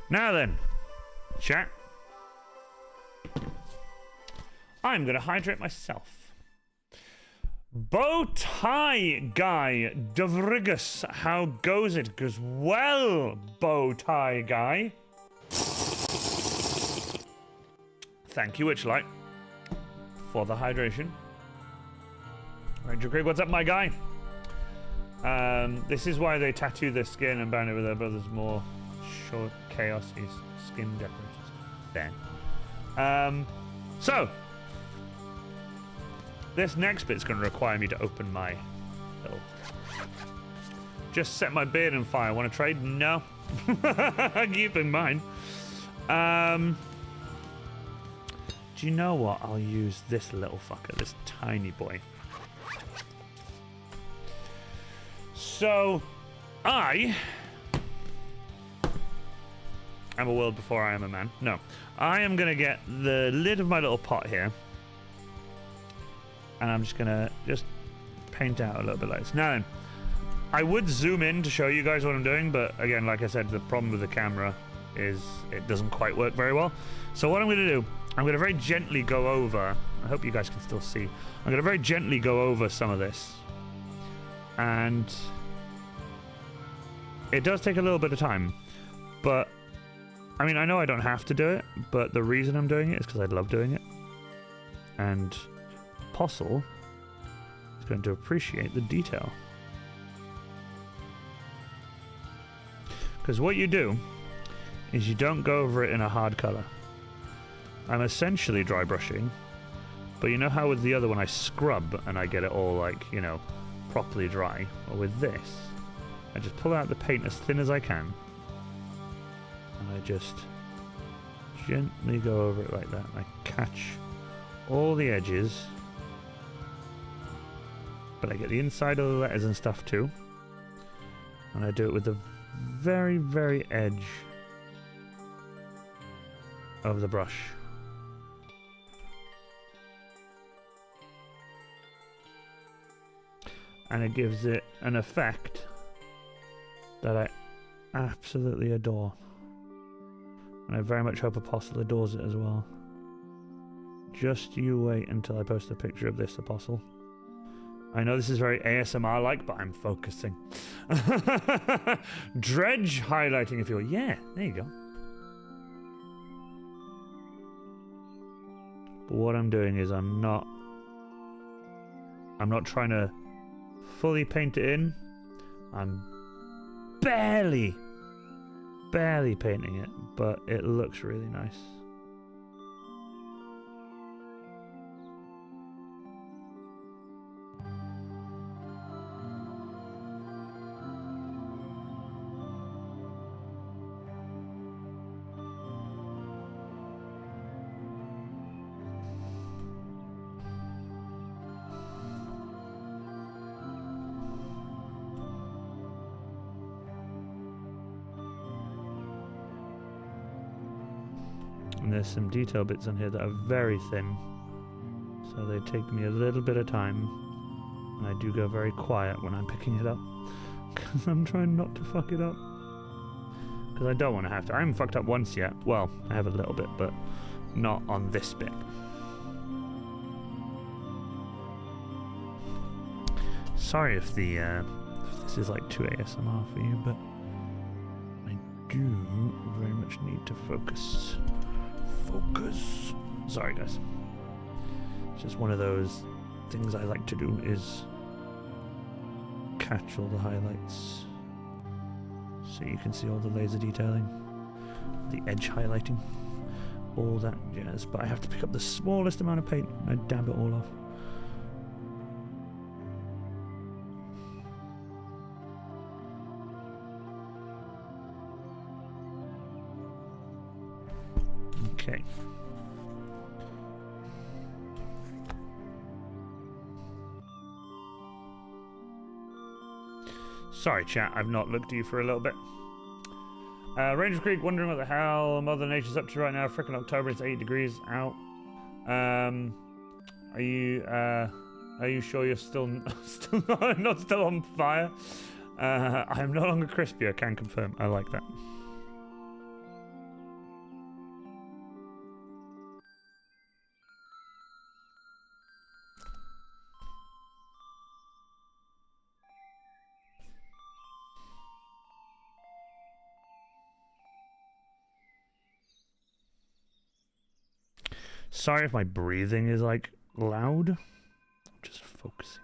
S1: Now then, chat. I'm gonna hydrate myself. Bow tie guy, Devrigus, how goes it? Goes well, bow tie guy. Thank you, Witchlight, for the hydration. Ranger Krieg, what's up, my guy? This is why they tattoo their skin and bound it with their brother's more short chaos-y skin decorations. Then. So, this next bit's going to require me to open my little... Just set my beard on fire. Want to trade? No. Keep in mind. Do you know what? I'll use this little fucker, this tiny boy. So, I am a world before I am a man. No. I am going to get the lid of my little pot here. And I'm just going to paint out a little bit like this. Now then, I would zoom in to show you guys what I'm doing, but again, like I said, the problem with the camera is it doesn't quite work very well. So what I'm going to do, I'm going to very gently go over, I hope you guys can still see, I'm going to very gently go over some of this. And it does take a little bit of time, but I mean, I know I don't have to do it, but the reason I'm doing it is because I love doing it. And Apostle is going to appreciate the detail. Because what you do is you don't go over it in a hard color. I'm essentially dry brushing, but you know how with the other one I scrub and I get it all like, you know, properly dry? Or with this, I just pull out the paint as thin as I can and I just gently go over it like that. I catch all the edges, but I get the inside of the letters and stuff too, and I do it with the very, very edge of the brush. And it gives it an effect that I absolutely adore. And I very much hope Apostle adores it as well. Just you wait until I post a picture of this, Apostle. I know this is very ASMR-like, but I'm focusing. Dredge highlighting, if you will. Yeah, there you go. But what I'm doing is I'm not trying to fully paint it in. I'm barely painting it, but it looks really nice. And there's some detail bits on here that are very thin, so they take me a little bit of time, and I do go very quiet when I'm picking it up. Because I'm trying not to fuck it up. Because I don't want to have to. I haven't fucked up once yet. Well, I have a little bit, but not on this bit. Sorry if the if this is like too ASMR for you, but I do very much need to focus. Focus. Sorry, guys. It's just one of those things I like to do is catch all the highlights so you can see all the laser detailing, the edge highlighting, all that jazz. But I have to pick up the smallest amount of paint and I dab it all off. Okay. Sorry, chat, I've not looked at you for a little bit. Rangers Creek, wondering what the hell Mother Nature's up to right now. Frickin' October, it's 8 degrees out. Are you sure you're still not still on fire? I am no longer crispy, I can confirm. I like that. Sorry if my breathing is like loud. I'm just focusing.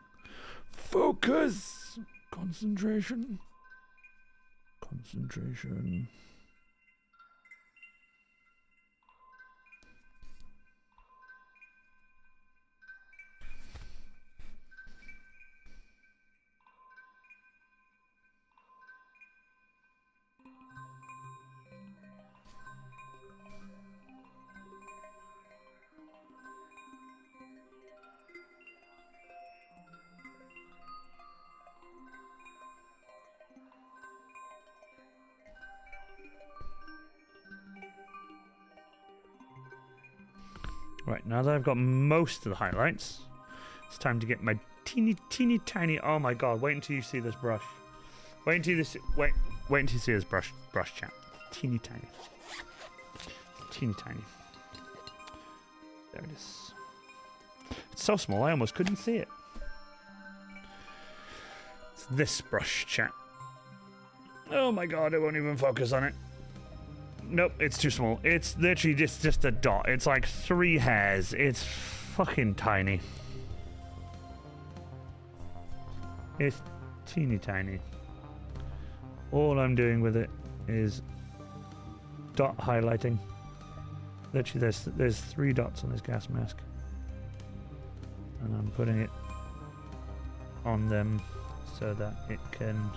S1: Focus! Concentration. Concentration. Right, now that I've got most of the highlights, it's time to get my teeny tiny, oh my god, wait until you see this brush. Wait until you see this brush chat. Teeny tiny. Teeny tiny. There it is. It's so small I almost couldn't see it. It's this brush chat. Oh my god, it won't even focus on it. Nope, it's too small. It's literally just a dot. It's like 3 hairs. It's fucking tiny. It's teeny tiny. All I'm doing with it is dot highlighting. Literally, there's 3 dots on this gas mask, and I'm putting it on them so that it can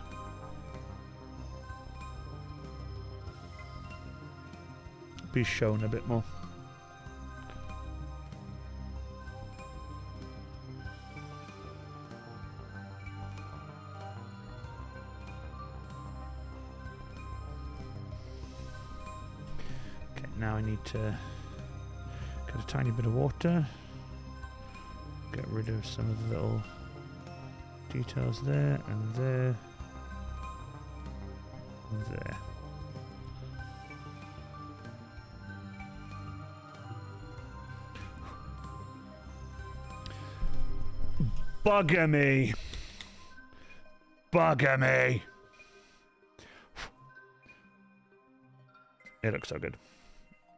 S1: be shown a bit more. Okay, now I need to get a tiny bit of water, get rid of some of the little details there and there and there. Bugger me. Bugger me. It looks so good.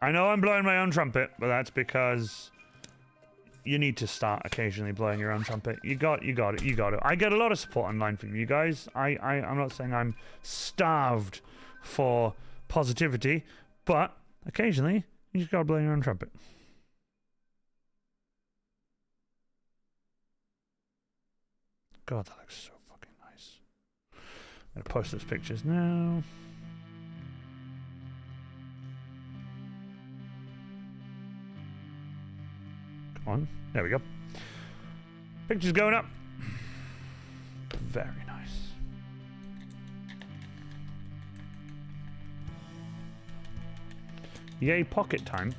S1: I know I'm blowing my own trumpet, but that's because you need to start occasionally blowing your own trumpet. You got it. I get a lot of support online from you guys. I'm not saying I'm starved for positivity, but occasionally you just gotta blow your own trumpet. God, that looks so fucking nice. I'm gonna post those pictures now. Come on. There we go. Pictures going up. Very nice. Yay, pocket time.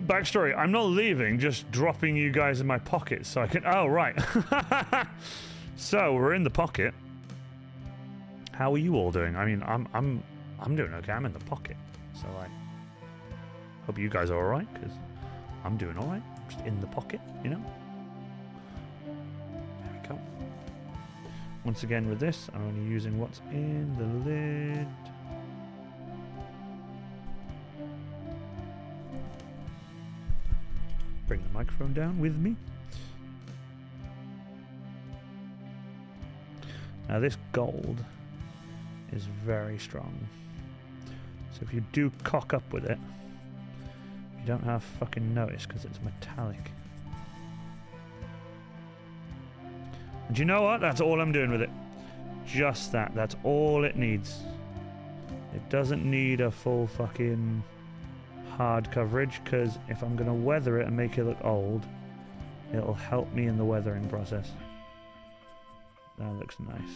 S1: Backstory, I'm not leaving, just dropping you guys in my pocket so I can... Oh, right. So we're in the pocket. How are you all doing? I mean, I'm doing okay. I'm in the pocket. So I hope you guys are all right, because I'm doing all right. I'm just in the pocket, you know. There we go. Once again with this, I'm only using what's in the lid. Bring the microphone down with me. Now this gold is very strong. So if you do cock up with it, you don't have fucking notice because it's metallic. And you know what? That's all I'm doing with it. Just that. That's all it needs. It doesn't need a full fucking hard coverage, because if I'm going to weather it and make it look old, it'll help me in the weathering process. That looks nice.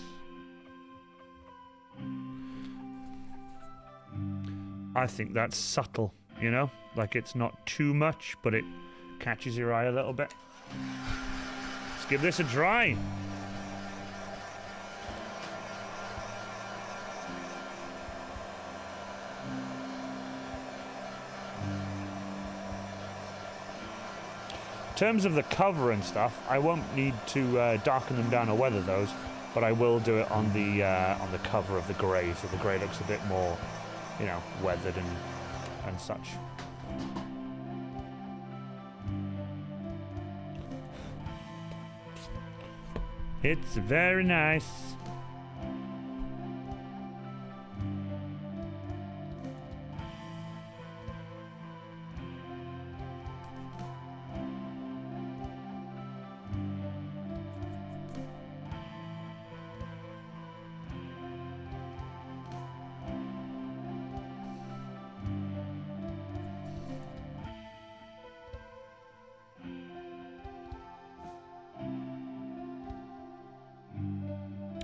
S1: I think that's subtle, you know? Like, it's not too much, but it catches your eye a little bit. Let's give this a try. In terms of the cover and stuff, I won't need to darken them down or weather those, but I will do it on the cover of the grey, so the grey looks a bit more, you know, weathered and such. It's very nice.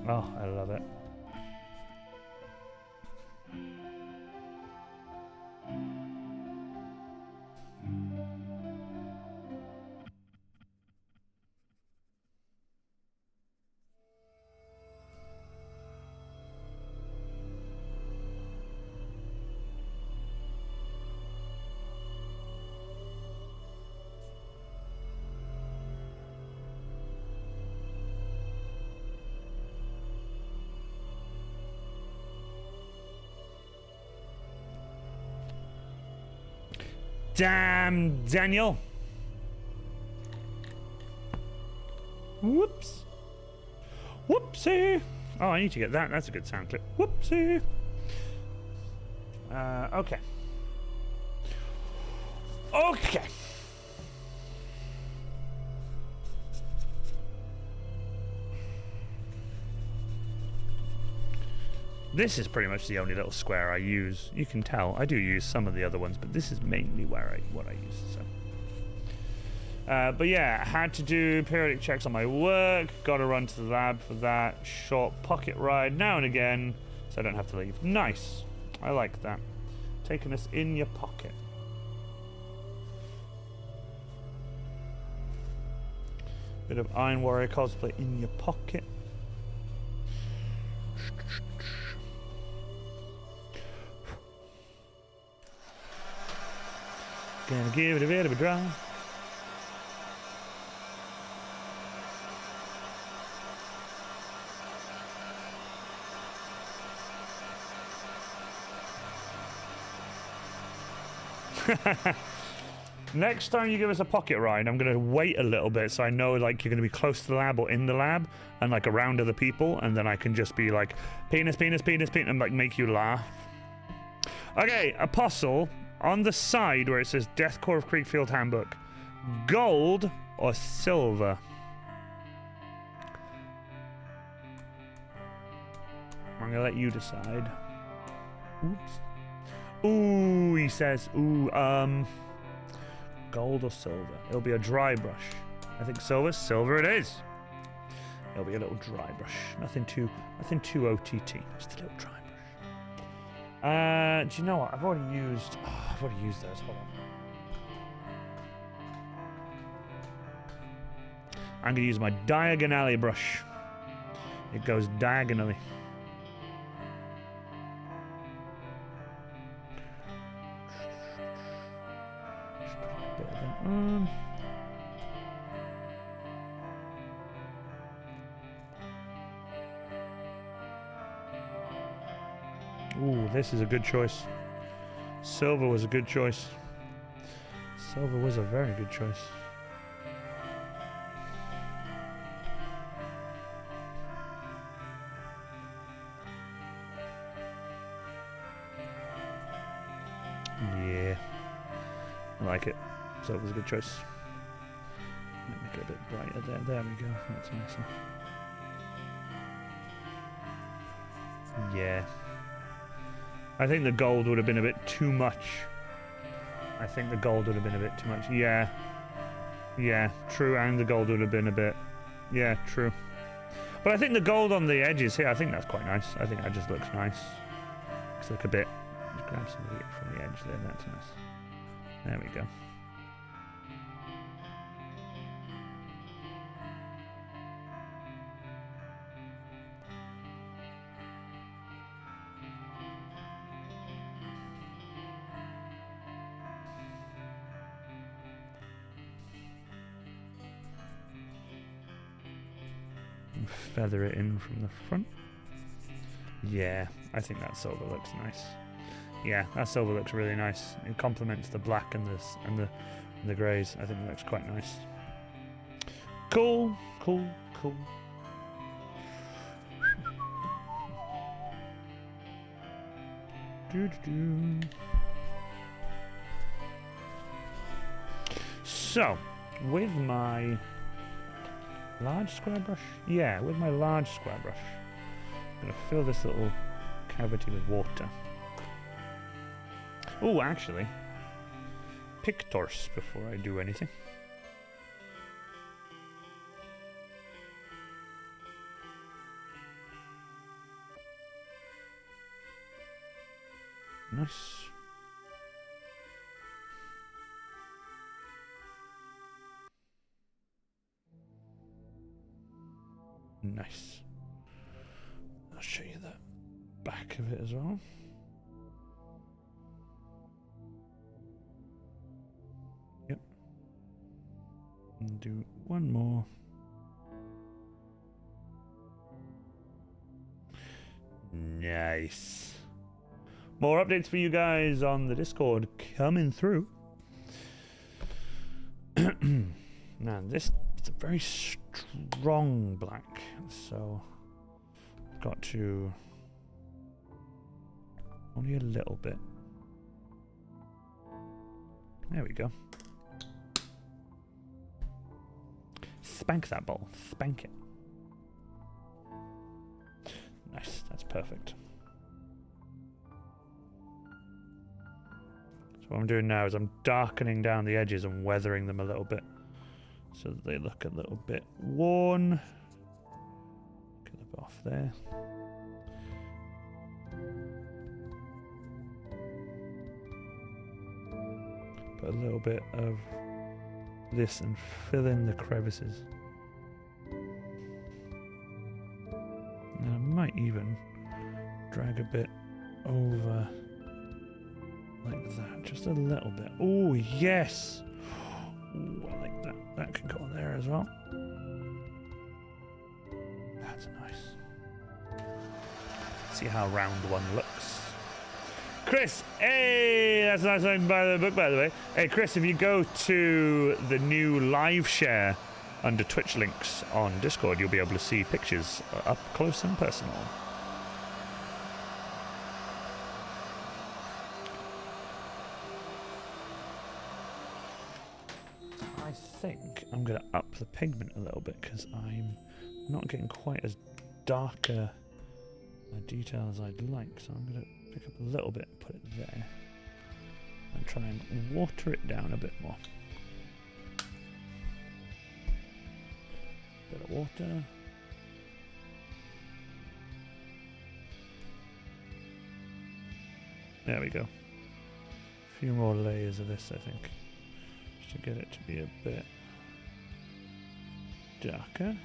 S1: Oh, I love it. Damn, Daniel. Whoops. Whoopsie. Oh, I need to get that. That's a good sound clip. Whoopsie. Okay. Okay. This is pretty much the only little square I use. You can tell I do use some of the other ones, but this is mainly what I use. So, but yeah, had to do periodic checks on my work. Got to run to the lab for that. Short pocket ride now and again, so I don't have to leave. Nice. I like that. Taking us in your pocket. Bit of Iron Warrior cosplay in your pocket. Gonna give it a bit of a try. Next time you give us a pocket ride, I'm gonna wait a little bit so I know like you're gonna be close to the lab or in the lab and like around other people, and then I can just be like penis, penis, penis, penis, and like make you laugh. Okay, Apostle. On the side where it says Death Korps of Krieg Field Handbook, gold or silver? I'm gonna let you decide. Oops. Ooh, he says, ooh, gold or silver? It'll be a dry brush. I think silver. Silver it is. It'll be a little dry brush. Nothing too OTT. Just a little dry brush. Do you know what? I've already used those. Hold on. I'm gonna use my diagonally brush. It goes diagonally. Just put a bit of that on. Ooh, this is a good choice. Silver was a good choice. Silver was a very good choice. Yeah. I like it. Silver's a good choice. Might make it a bit brighter there. There we go. That's nice. Yeah. I think the gold would have been a bit too much. I think the gold would have been a bit too much. Yeah. Yeah, true. And the gold would have been a bit... Yeah, true. But I think the gold on the edges here, I think that's quite nice. I think that just looks nice. Looks like a bit... Just grab some of it from the edge there. That's nice. There we go. Feather it in from the front. Yeah, I think that silver looks nice. Yeah, that silver looks really nice. It complements the black and the greys. I think it looks quite nice. Cool, cool, cool. So, with my large square brush? Yeah, with my large square brush. I'm going to fill this little cavity with water. Oh, actually, pictors before I do anything. Nice. Nice. I'll show you the back of it as well. Yep. And do one more. Nice. More updates for you guys on the Discord coming through. Now this is a very strong black, so I've got to only a little bit. There we go. Spank that ball. Spank it. Nice. That's perfect. So what I'm doing now is I'm darkening down the edges and weathering them a little bit so that they look a little bit worn. Get a bit off there. Put a little bit of this and fill in the crevices. And I might even drag a bit over like that, just a little bit. Oh, yes! Ooh, I like that. That can go there as well. That's nice. See how round one looks. Chris, hey, that's a nice line by the book, by the way. Hey, Chris, if you go to the new live share under Twitch links on Discord, you'll be able to see pictures up close and personal. I think I'm going to up the pigment a little bit because I'm not getting quite as dark a detail as I'd like, so I'm going to pick up a little bit and put it there and try and water it down a bit more. Bit of water. There we go. A few more layers of this, I think, just to get it to be a bit darker.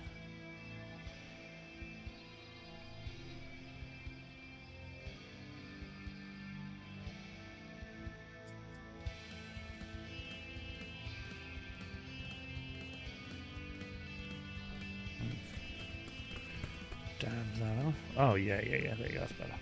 S1: that off. Oh, yeah. There you go. That's better.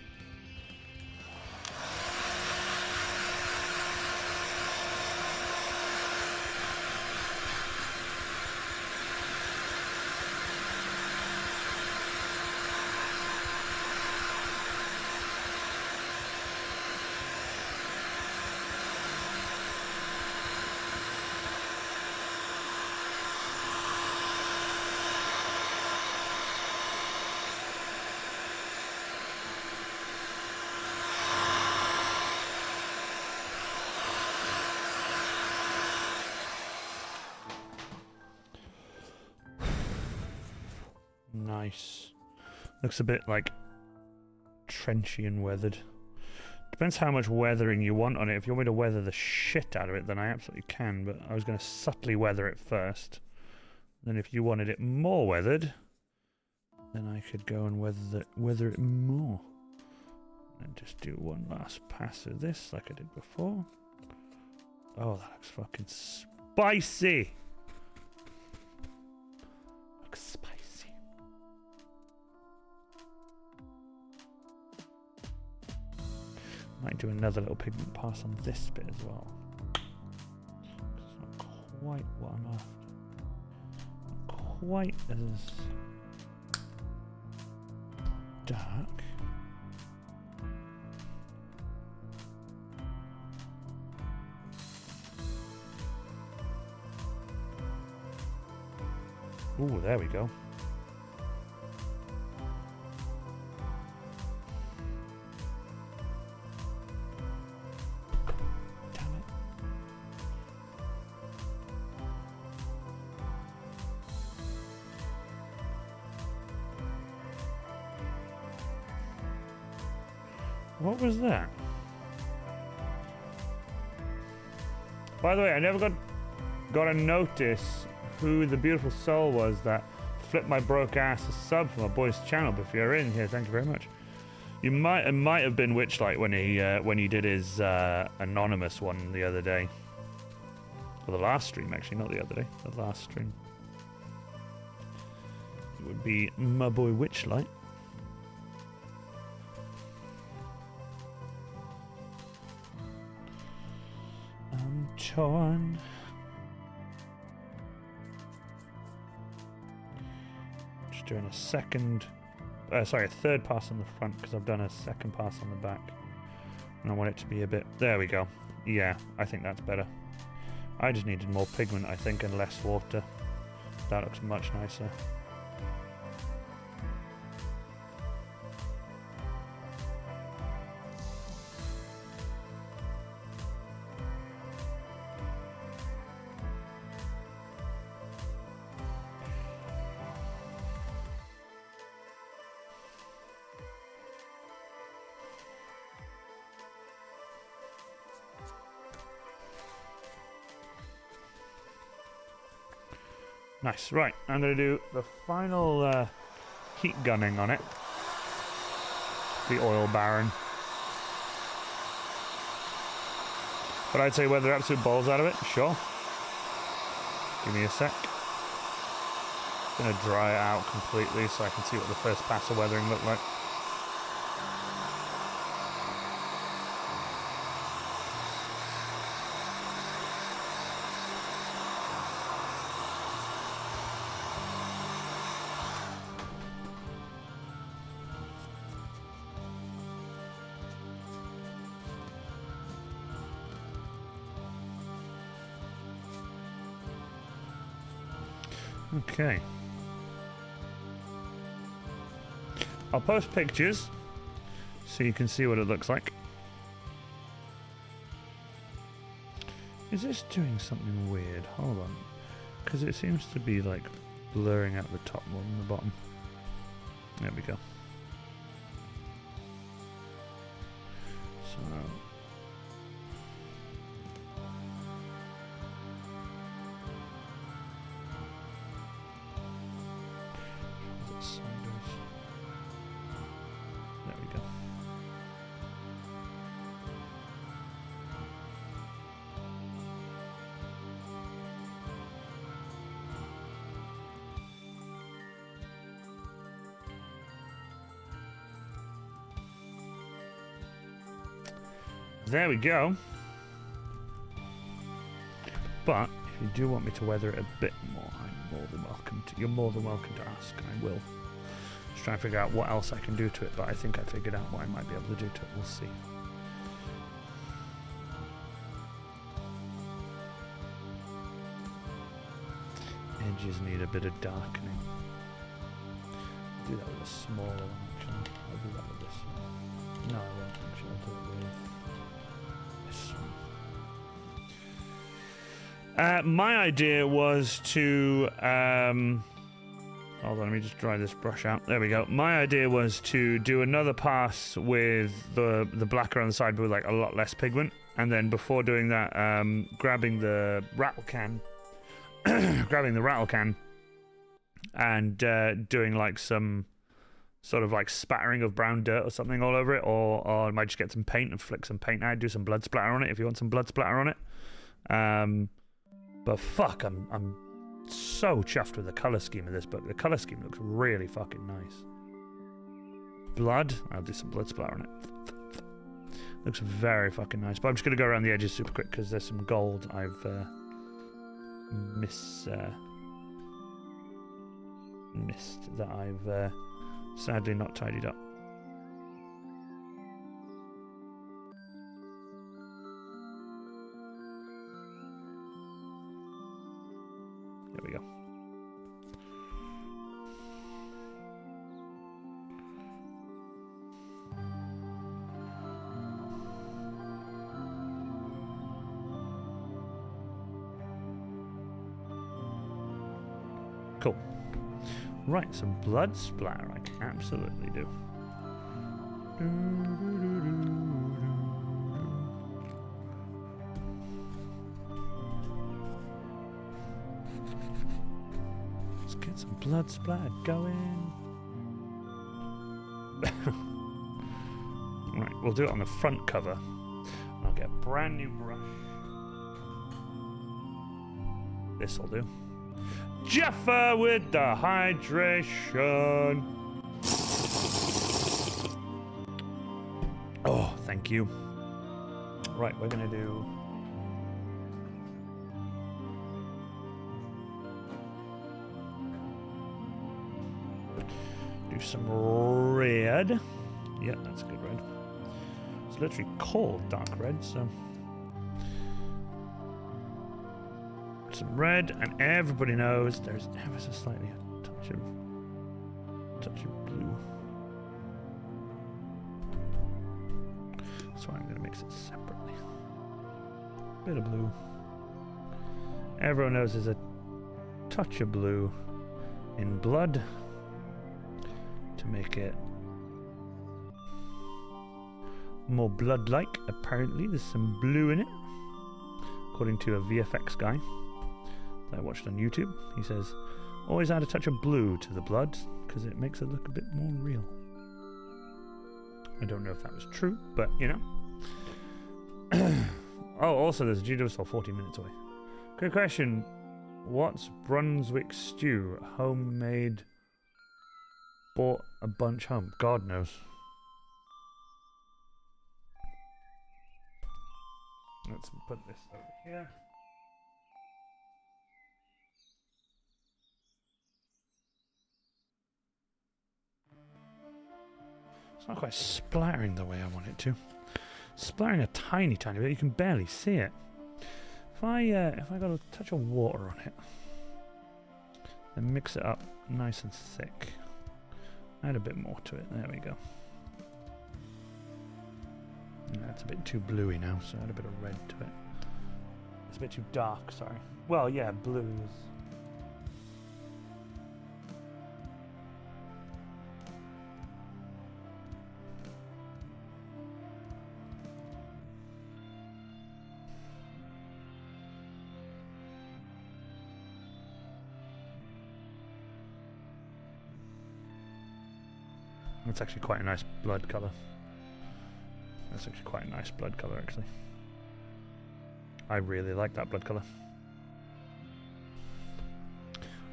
S1: Nice. Looks a bit like trenchy and weathered. Depends how much weathering you want on it. If you want me to weather the shit out of it, then I absolutely can, but I was going to subtly weather it first. Then if you wanted it more weathered, then I could go and weather it more. And just do one last pass of this like I did before. Oh, that looks fucking spicy! Looks spicy. Might do another little pigment pass on this bit as well. It's not quite what I'm after. Not quite as dark. Ooh, there we go. What was that? By the way, I never got to notice who the beautiful soul was that flipped my broke ass a sub for my boy's channel. But if you're in here, thank you very much. It might have been Witchlight when he did his anonymous one the other day, or the last stream actually, not the other day, the last stream. It would be my boy Witchlight. I'm torn. Just doing a third pass on the front because I've done a second pass on the back. And I want it to be a bit... There we go. Yeah, I think that's better. I just needed more pigment, I think, and less water. That looks much nicer. Nice. Right, I'm going to do the final heat gunning on it. The oil baron. But I'd say weather absolute balls out of it, sure. Give me a sec. Going to dry it out completely so I can see what the first pass of weathering looked like. Okay. I'll post pictures so you can see what it looks like. Is this doing something weird? Hold on. Because it seems to be like blurring out the top more than the bottom. There we go. So... There we go. There we go. But if you do want me to weather it a bit more, I'm more than welcome to. You're more than welcome to ask. I will. Just try and figure out what else I can do to it, but I think I figured out what I might be able to do to it. We'll see. Edges need a bit of darkening. I'll do that with a smaller one, actually. I'll do that with this one. No, I won't actually. I'll do it with this one. My idea was to hold on, let me just dry this brush out. There we go. My idea was to do another pass with the black around the side, but with like a lot less pigment, and then before doing that, grabbing the rattle can, and doing like some sort of like spattering of brown dirt or something all over it, or I might just get some paint and flick some paint out, do some blood splatter on it if you want some blood splatter on it. But fuck, I'm so chuffed with the color scheme of this book. The color scheme looks really fucking nice. Blood, I'll do some blood splatter on it. Looks very fucking nice. But I'm just gonna go around the edges super quick because there's some gold I've missed that I've sadly not tidied up. There we go. Cool. Right, some blood splatter I can absolutely do. Let's get some blood splatter going. Right, we'll do it on the front cover. I'll get a brand new brush. This'll do. Jaffa with the hydration. Oh, thank you. Right, we're gonna do some red. Yeah, that's a good red. It's literally called dark red, so some red, and everybody knows there's ever so slightly a touch of blue. That's why I'm going to mix it separately. Bit of blue. Everyone knows there's a touch of blue in blood to make it more blood-like. Apparently, there's some blue in it, according to a VFX guy that I watched on YouTube. He says, always add a touch of blue to the blood because it makes it look a bit more real. I don't know if that was true, but you know. Oh, also there's a GW 40 minutes away. Good question. What's Brunswick stew? Homemade. Bought a bunch home. God knows. Let's put this over here. It's not quite splattering the way I want it to. Splattering a tiny bit. You can barely see it. If I got a touch of water on it, then mix it up nice and thick. Add a bit more to it. There we go. That's a bit too bluey now, so add a bit of red to it. It's a bit too dark, sorry. Well, yeah, blue is... That's actually quite a nice blood colour. That's actually quite a nice blood colour, actually. I really like that blood colour.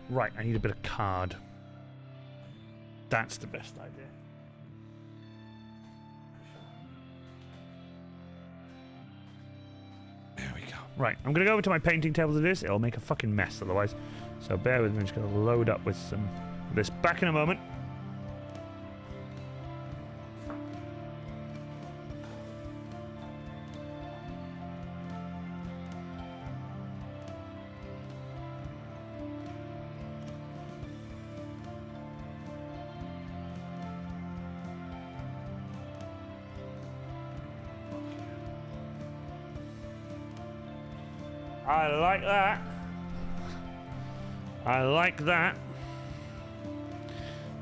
S1: Right, I need a bit of card. That's the best idea. Right, I'm gonna go over to my painting table to do this. It'll make a fucking mess otherwise. So bear with me, I'm just gonna load up with some of this. Back in a moment. I like that. I like that.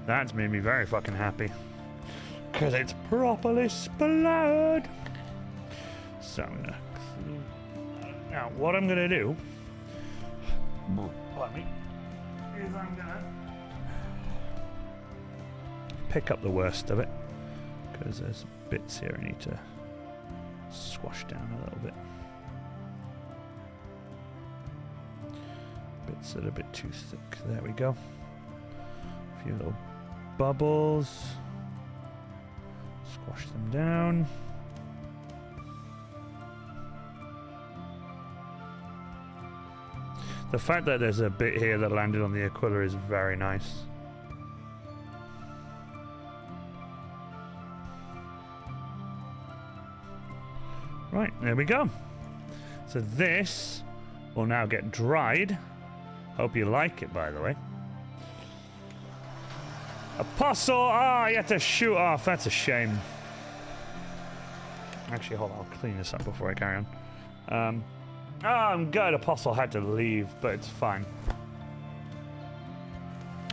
S1: That's made me very fucking happy. Because it's properly splattered. So I'm gonna... Now, what I'm gonna do... Pardon me. Is I'm gonna... pick up the worst of it. Because there's bits here I need to squash down a little bit. Bits that are a bit too thick. There we go. A few little bubbles. Squash them down. The fact that there's a bit here that landed on the Aquila is very nice. Right, there we go. So this will now get dried. Hope you like it, by the way. Apostle! Ah, you have to shoot off. That's a shame. Actually, hold on. I'll clean this up before I carry on. I'm good. Apostle had to leave, but it's fine.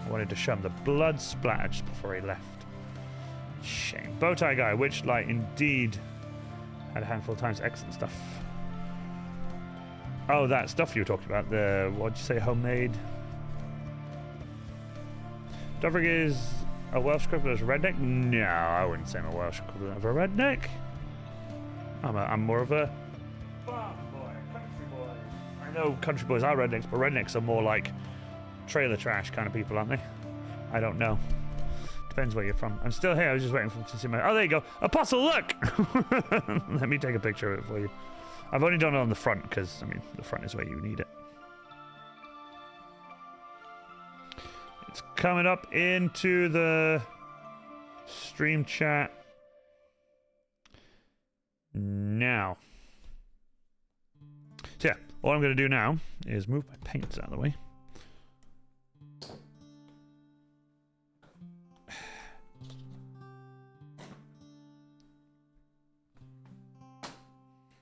S1: I wanted to show him the blood splatter just before he left. Shame. Bowtie guy, which, like, indeed had a handful of times. Excellent stuff. Oh, that stuff you were talking about. The, what'd you say, homemade? Dovrig is a Welsh equivalent of a redneck? No, I wouldn't say I'm a Welsh equivalent of a redneck. I'm more of a farm boy, country boy. I know country boys are rednecks, but rednecks are more like trailer trash kind of people, aren't they? I don't know. Depends where you're from. I'm still here. I was just waiting for to see my... Oh, there you go. Apostle, look! Let me take a picture of it for you. I've only done it on the front because, I mean, the front is where you need it. It's coming up into the stream chat now. So yeah, all I'm going to do now is move my paints out of the way.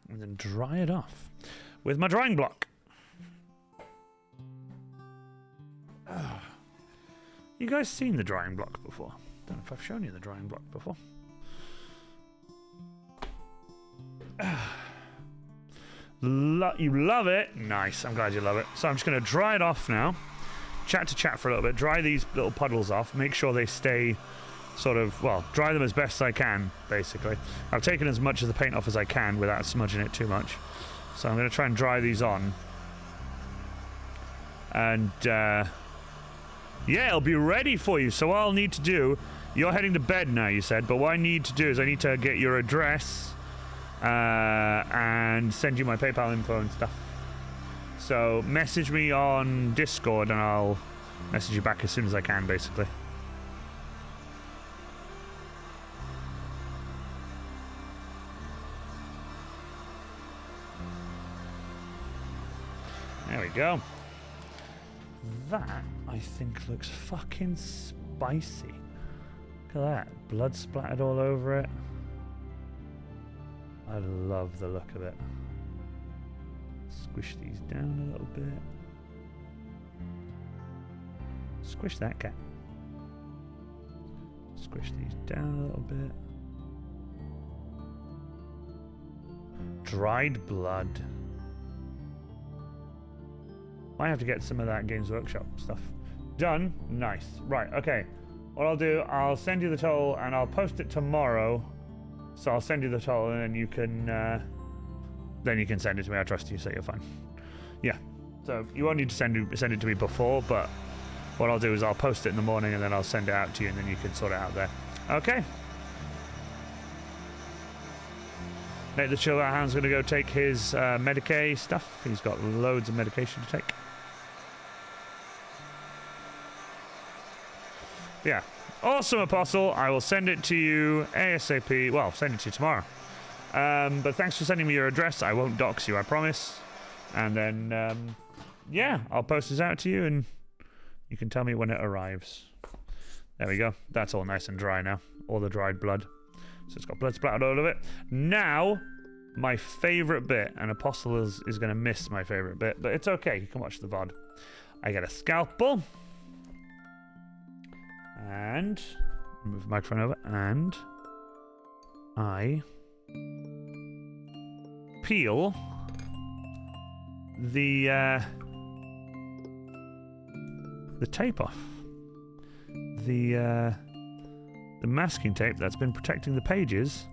S1: And then dry it off with my drying block. You guys seen the drying block before? Don't know if I've shown you the drying block before. You love it? Nice, I'm glad you love it. So I'm just going to dry it off now. Chat to chat for a little bit. Dry these little puddles off. Make sure they stay sort of, well, dry them as best I can, basically. I've taken as much of the paint off as I can without smudging it too much. So I'm going to try and dry these on. And, yeah, it'll be ready for you. So what I'll need to do, you're heading to bed now, you said, but what I need to do is I need to get your address and send you my PayPal info and stuff. So message me on Discord and I'll message you back as soon as I can, basically. There we go. That, I think, looks fucking spicy. Look at that. Blood splattered all over it. I love the look of it. Squish these down a little bit. Squish that cat. Squish these down a little bit. Dried blood. Might have to get some of that Games Workshop stuff done. Nice. Right, okay. What I'll do, I'll send you the total and I'll post it tomorrow. So I'll send you the total and then you can send it to me. I trust you, so you're fine. Yeah. So you won't need to send it to me before, but what I'll do is I'll post it in the morning and then I'll send it out to you and then you can sort it out there. Okay. Nate the Chill Out Hound's going to go take his Medicaid stuff. He's got loads of medication to take. Yeah. Awesome, Apostle. I will send it to you ASAP. Well, send it to you tomorrow. But thanks for sending me your address. I won't dox you, I promise. And then, yeah, I'll post this out to you and you can tell me when it arrives. There we go. That's all nice and dry now. All the dried blood. So it's got blood splattered all over it. Now, my favorite bit, and Apostle is going to miss my favorite bit, but it's okay. You can watch the VOD. I get a scalpel. And move the microphone over, and I peel the tape off. The masking tape that's been protecting the pages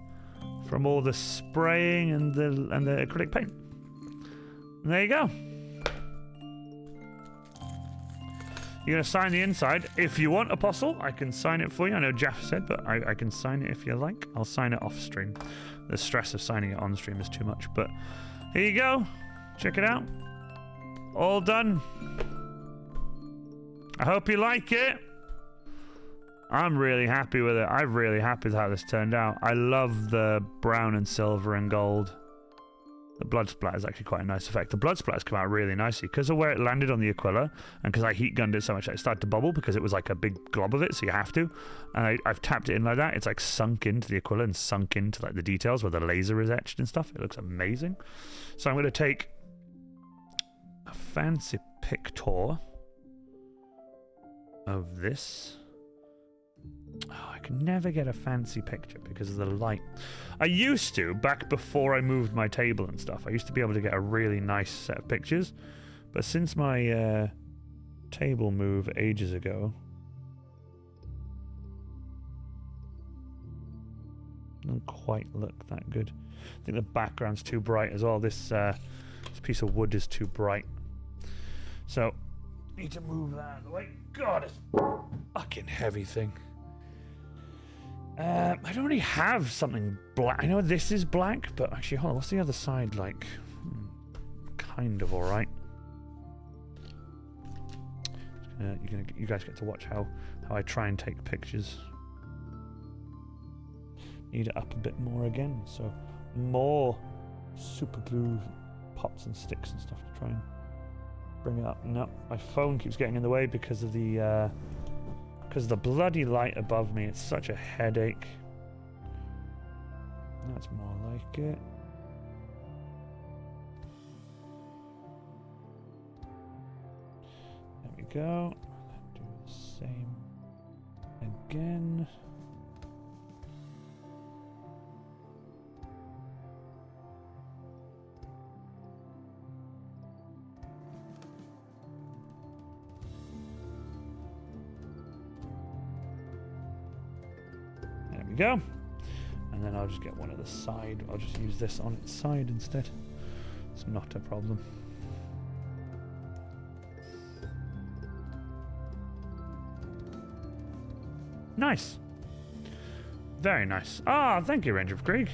S1: from all the spraying and the acrylic paint. And there you go. You're going to sign the inside. If you want, Apostle, I can sign it for you. I know Jeff said, but I can sign it if you like. I'll sign it off stream. The stress of signing it on stream is too much. But here you go. Check it out. All done. I hope you like it. I'm really happy with it. I'm really happy with how this turned out. I love the brown and silver and gold. The blood splatter is actually quite a nice effect. The blood splatters come out really nicely because of where it landed on the Aquila, and because I heat gunned it so much that it started to bubble because it was like a big glob of it, so you have to. And I've tapped it in like that. It's like sunk into the Aquila and sunk into like the details where the laser is etched and stuff. It looks amazing. So I'm going to take a fancy picture of this. Oh, I can never get a fancy picture because of the light. I used to, back before I moved my table and stuff, I used to be able to get a really nice set of pictures. But since my table move ages ago, doesn't quite look that good. I think the background's too bright as well. This piece of wood is too bright. So, need to move that out of the way. God, it's a fucking heavy thing. I don't really have something black. I know this is black, but actually, hold on. What's the other side like? Kind of alright. You guys get to watch how I try and take pictures. Need it up a bit more again, so more super glue pops and sticks and stuff to try and bring it up. No, my phone keeps getting in the way because of the bloody light above me. It's such a headache. That's more like it. There we go. Do the same again. Go, and then I'll just get one of the side. I'll just use this on its side instead. It's not a problem. Nice, very nice. Ah, thank you, Ranger of Krieg.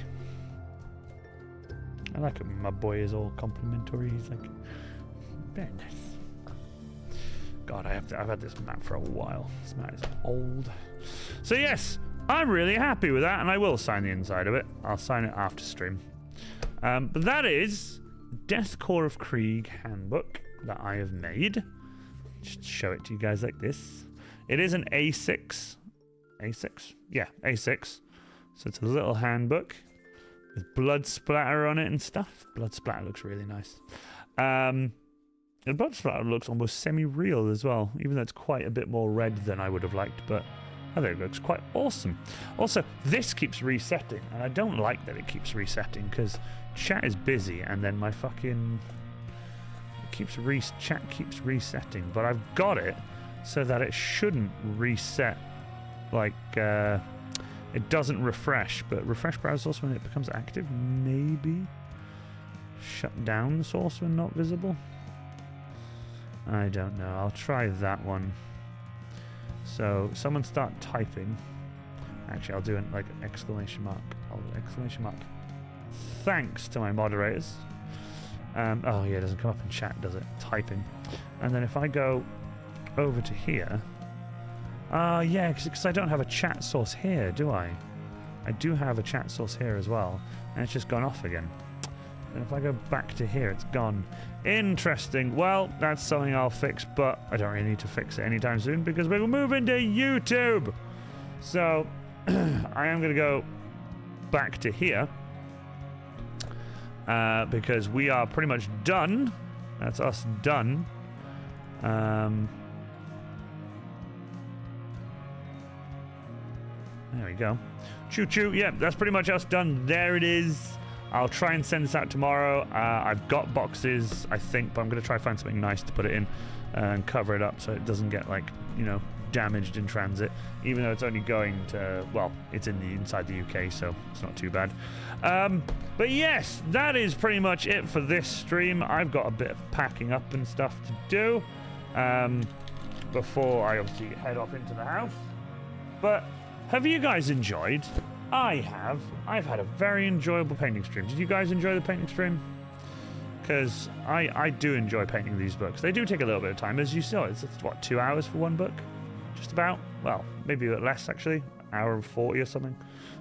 S1: I like it when my boy is all complimentary. He's like, very nice. God, I've had this map for a while. This map is old. So yes. I'm really happy with that, and I will sign the inside of it. I'll sign it after stream. But that is Death Korps of Krieg Handbook that I have made. Just show it to you guys like this. It is an A6. A6? Yeah, A6. So it's a little handbook with blood splatter on it and stuff. Blood splatter looks really nice. The blood splatter looks almost semi-real as well, even though it's quite a bit more red than I would have liked, but I think it looks quite awesome. Also, this keeps resetting, and I don't like that it keeps resetting because chat is busy, and then my fucking chat keeps resetting. But I've got it so that it shouldn't reset. Like it doesn't refresh, but refresh browser source when it becomes active. Maybe shut down source when not visible. I don't know. I'll try that one. So someone start typing. Actually, I'll do it like exclamation mark. I'll do exclamation mark thanks to my moderators. Oh yeah, it doesn't come up in chat, does it? Typing. And then if I go over to here, yeah, because I don't have a chat source here, do I? I do have a chat source here as well, and it's just gone off again. And if I go back to here, it's gone. Interesting. Well, that's something I'll fix, but I don't really need to fix it anytime soon because we're moving to YouTube. So I am going to go back to here because we are pretty much done. That's us done. There we go. Choo choo. Yeah, that's pretty much us done. There it is. I'll try and send this out tomorrow. I've got boxes, I think, but I'm going to try and find something nice to put it in and cover it up so it doesn't get, like, you know, damaged in transit. Even though it's only going to, well, it's inside the UK, so it's not too bad. But yes, that is pretty much it for this stream. I've got a bit of packing up and stuff to do before I obviously head off into the house. But have you guys enjoyed? I have. I've had a very enjoyable painting stream. Did you guys enjoy the painting stream? Because I do enjoy painting these books. They do take a little bit of time, as you saw. It's what, 2 hours for one book? Just about? Well, maybe a bit less, actually. Hour and 40 or something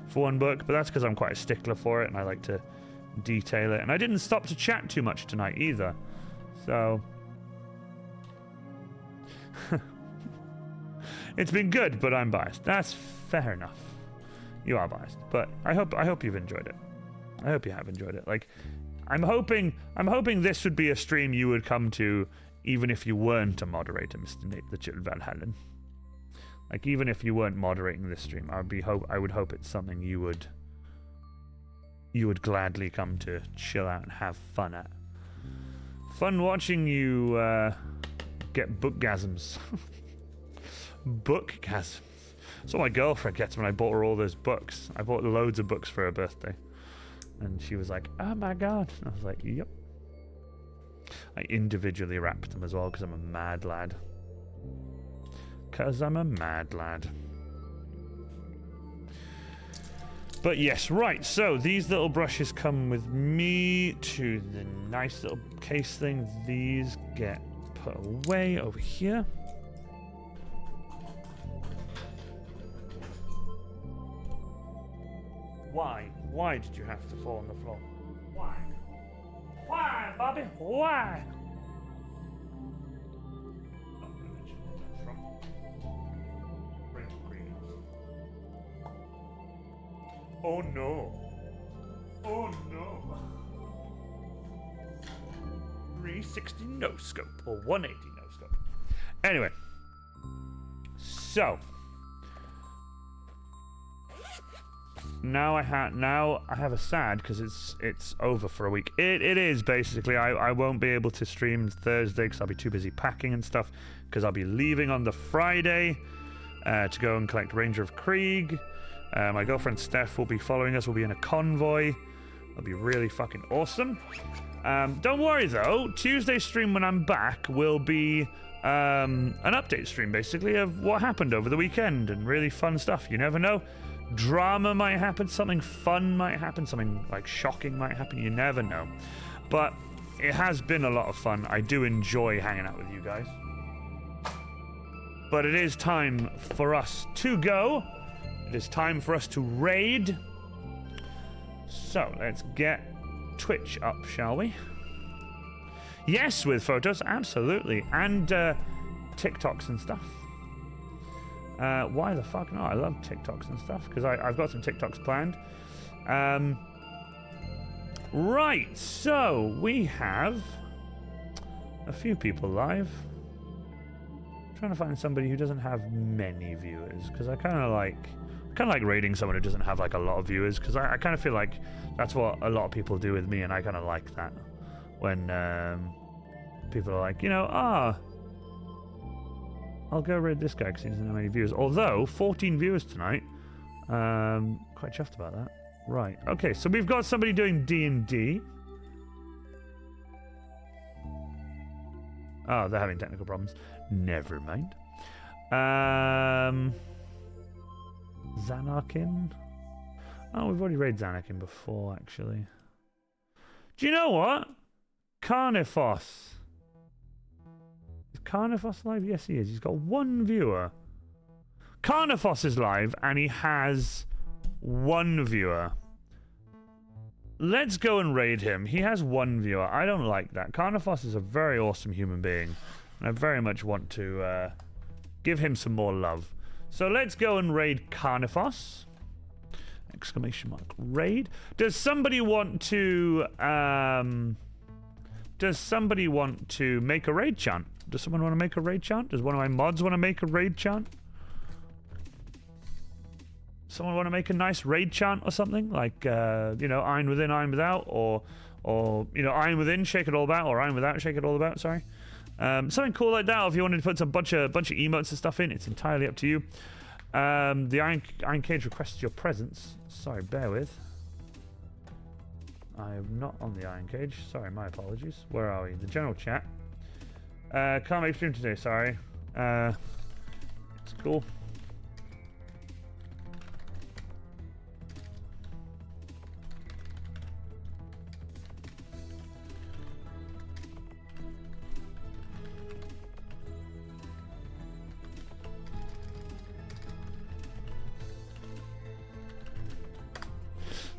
S1: for one book. But that's because I'm quite a stickler for it, and I like to detail it. And I didn't stop to chat too much tonight, either. So it's been good, but I'm biased. That's fair enough. You are biased, but I hope you've enjoyed it. I hope you have enjoyed it. Like, I'm hoping this would be a stream you would come to, even if you weren't a moderator, Mr. Nate the Chill Valhallen. Like, even if you weren't moderating this stream, I would hope it's something you would gladly come to chill out and have fun at. Fun watching you get bookgasms. Bookgasms. That's what my girlfriend gets when I bought her all those books. I bought loads of books for her birthday. And she was like, oh my god. And I was like, yep. I individually wrapped them as well because I'm a mad lad. Because I'm a mad lad. But yes, right. So these little brushes come with me to the nice little case thing. These get put away over here. Why? Why did you have to fall on the floor? Why? Why, Bobby? Why? Oh no. Oh no. 360 no scope or 180 no scope. Anyway. So Now I have a sad because it's over for a week. It is basically. I won't be able to stream Thursday because I'll be too busy packing and stuff. Because I'll be leaving on the Friday to go and collect Ranger of Krieg. My girlfriend Steph will be following us. We'll be in a convoy. It'll be really fucking awesome. Don't worry though. Tuesday's stream when I'm back will be an update stream basically of what happened over the weekend and really fun stuff. You never know. Drama might happen, something fun might happen, something like shocking might happen, you never know. But it has been a lot of fun. I do enjoy hanging out with you guys. But it is time for us to go. It is time for us to raid. So let's get Twitch up, shall we? Yes, with photos, absolutely. And TikToks and stuff. Why the fuck not? I love TikToks and stuff because I've got some TikToks planned. Right, so we have a few people live. I'm trying to find somebody who doesn't have many viewers because I kind of like raiding someone who doesn't have like a lot of viewers because I kind of feel like that's what a lot of people do with me, and I kind of like that when people are like, you know, I'll go raid this guy because he doesn't have many viewers. Although, 14 viewers tonight. Quite chuffed about that. Right. Okay, so we've got somebody doing D&D. Oh, they're having technical problems. Never mind. Xanarkin. Oh, we've already raided Xanarkin before, actually. Do you know what? Carnifos. Is Carnifos live? Yes, he is. He's got 1 viewer. Carnifos is live, and he has 1 viewer. Let's go and raid him. He has 1 viewer. I don't like that. Carnifos is a very awesome human being, and I very much want to give him some more love. So let's go and raid Carnifos. Exclamation mark. Raid. Does somebody want to make a raid chant? Does someone want to make a raid chant? Does one of my mods want to make a raid chant? Someone want to make a nice raid chant or something? Like, you know, iron within, iron without, or you know, iron within, shake it all about, or iron without, shake it all about, sorry. Something cool like that, or if you wanted to put some bunch of emotes and stuff in, it's entirely up to you. The Iron Cage requests your presence. Sorry, bear with. I am not on the Iron Cage. Sorry, my apologies. Where are we? The general chat. Can't make stream today, sorry. It's cool.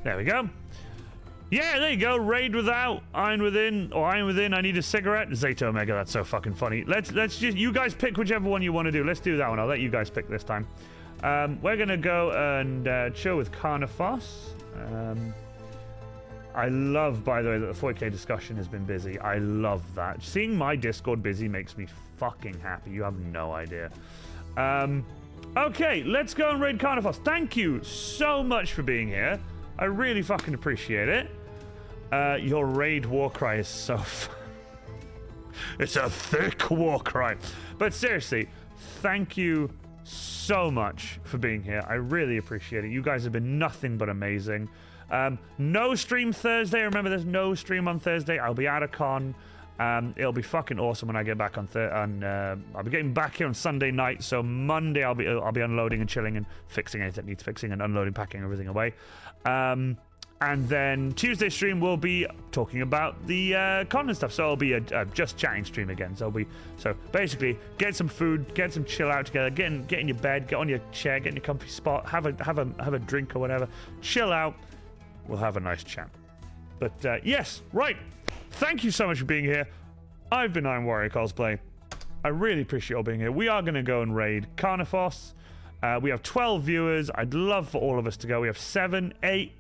S1: There we go. Yeah, there you go. Raid without, iron within, or iron within. I need a cigarette. Zeta Omega. That's so fucking funny. Let's just, you guys pick whichever one you want to do. Let's do that one. I'll let you guys pick this time. We're gonna go and chill with Carnifos. I love, by the way, that the 4K discussion has been busy. I love that. Seeing my Discord busy makes me fucking happy. You have no idea. Okay, let's go and raid Carnifos. Thank you so much for being here. I really fucking appreciate it. Your raid war cry is so it's a thick war cry. But seriously, thank you so much for being here. I really appreciate it. You guys have been nothing but amazing. No stream Thursday. Remember, there's no stream on Thursday. I'll be at a con. It'll be fucking awesome when I get back I'll be getting back here on Sunday night. So Monday I'll be unloading and chilling and fixing anything that needs fixing and unloading, packing everything away. And then Tuesday stream will be talking about the con and stuff. So it'll be a just chatting stream again. So basically get some food, get some chill out together, get in your bed, get on your chair, get in your comfy spot, have a drink or whatever, chill out. We'll have a nice chat. But yes, right. Thank you so much for being here. I've been Iron Warrior Cosplay. I really appreciate you all being here. We are going to go and raid Carnifos. We have 12 viewers. I'd love for all of us to go. We have 7, 8,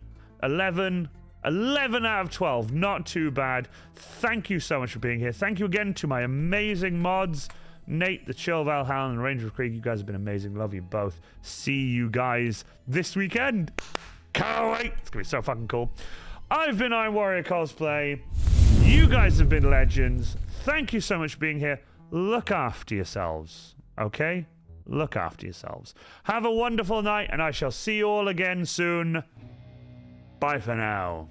S1: 11 out of 12. Not too bad. Thank you so much for being here. Thank you again to my amazing mods, Nate, the Chill Valhalla, and Ranger of Krieg. You guys have been amazing. Love you both. See you guys this weekend. Can't wait. It's going to be so fucking cool. I've been Iron Warrior Cosplay. You guys have been legends. Thank you so much for being here. Look after yourselves, okay? Look after yourselves. Have a wonderful night, and I shall see you all again soon. Bye for now.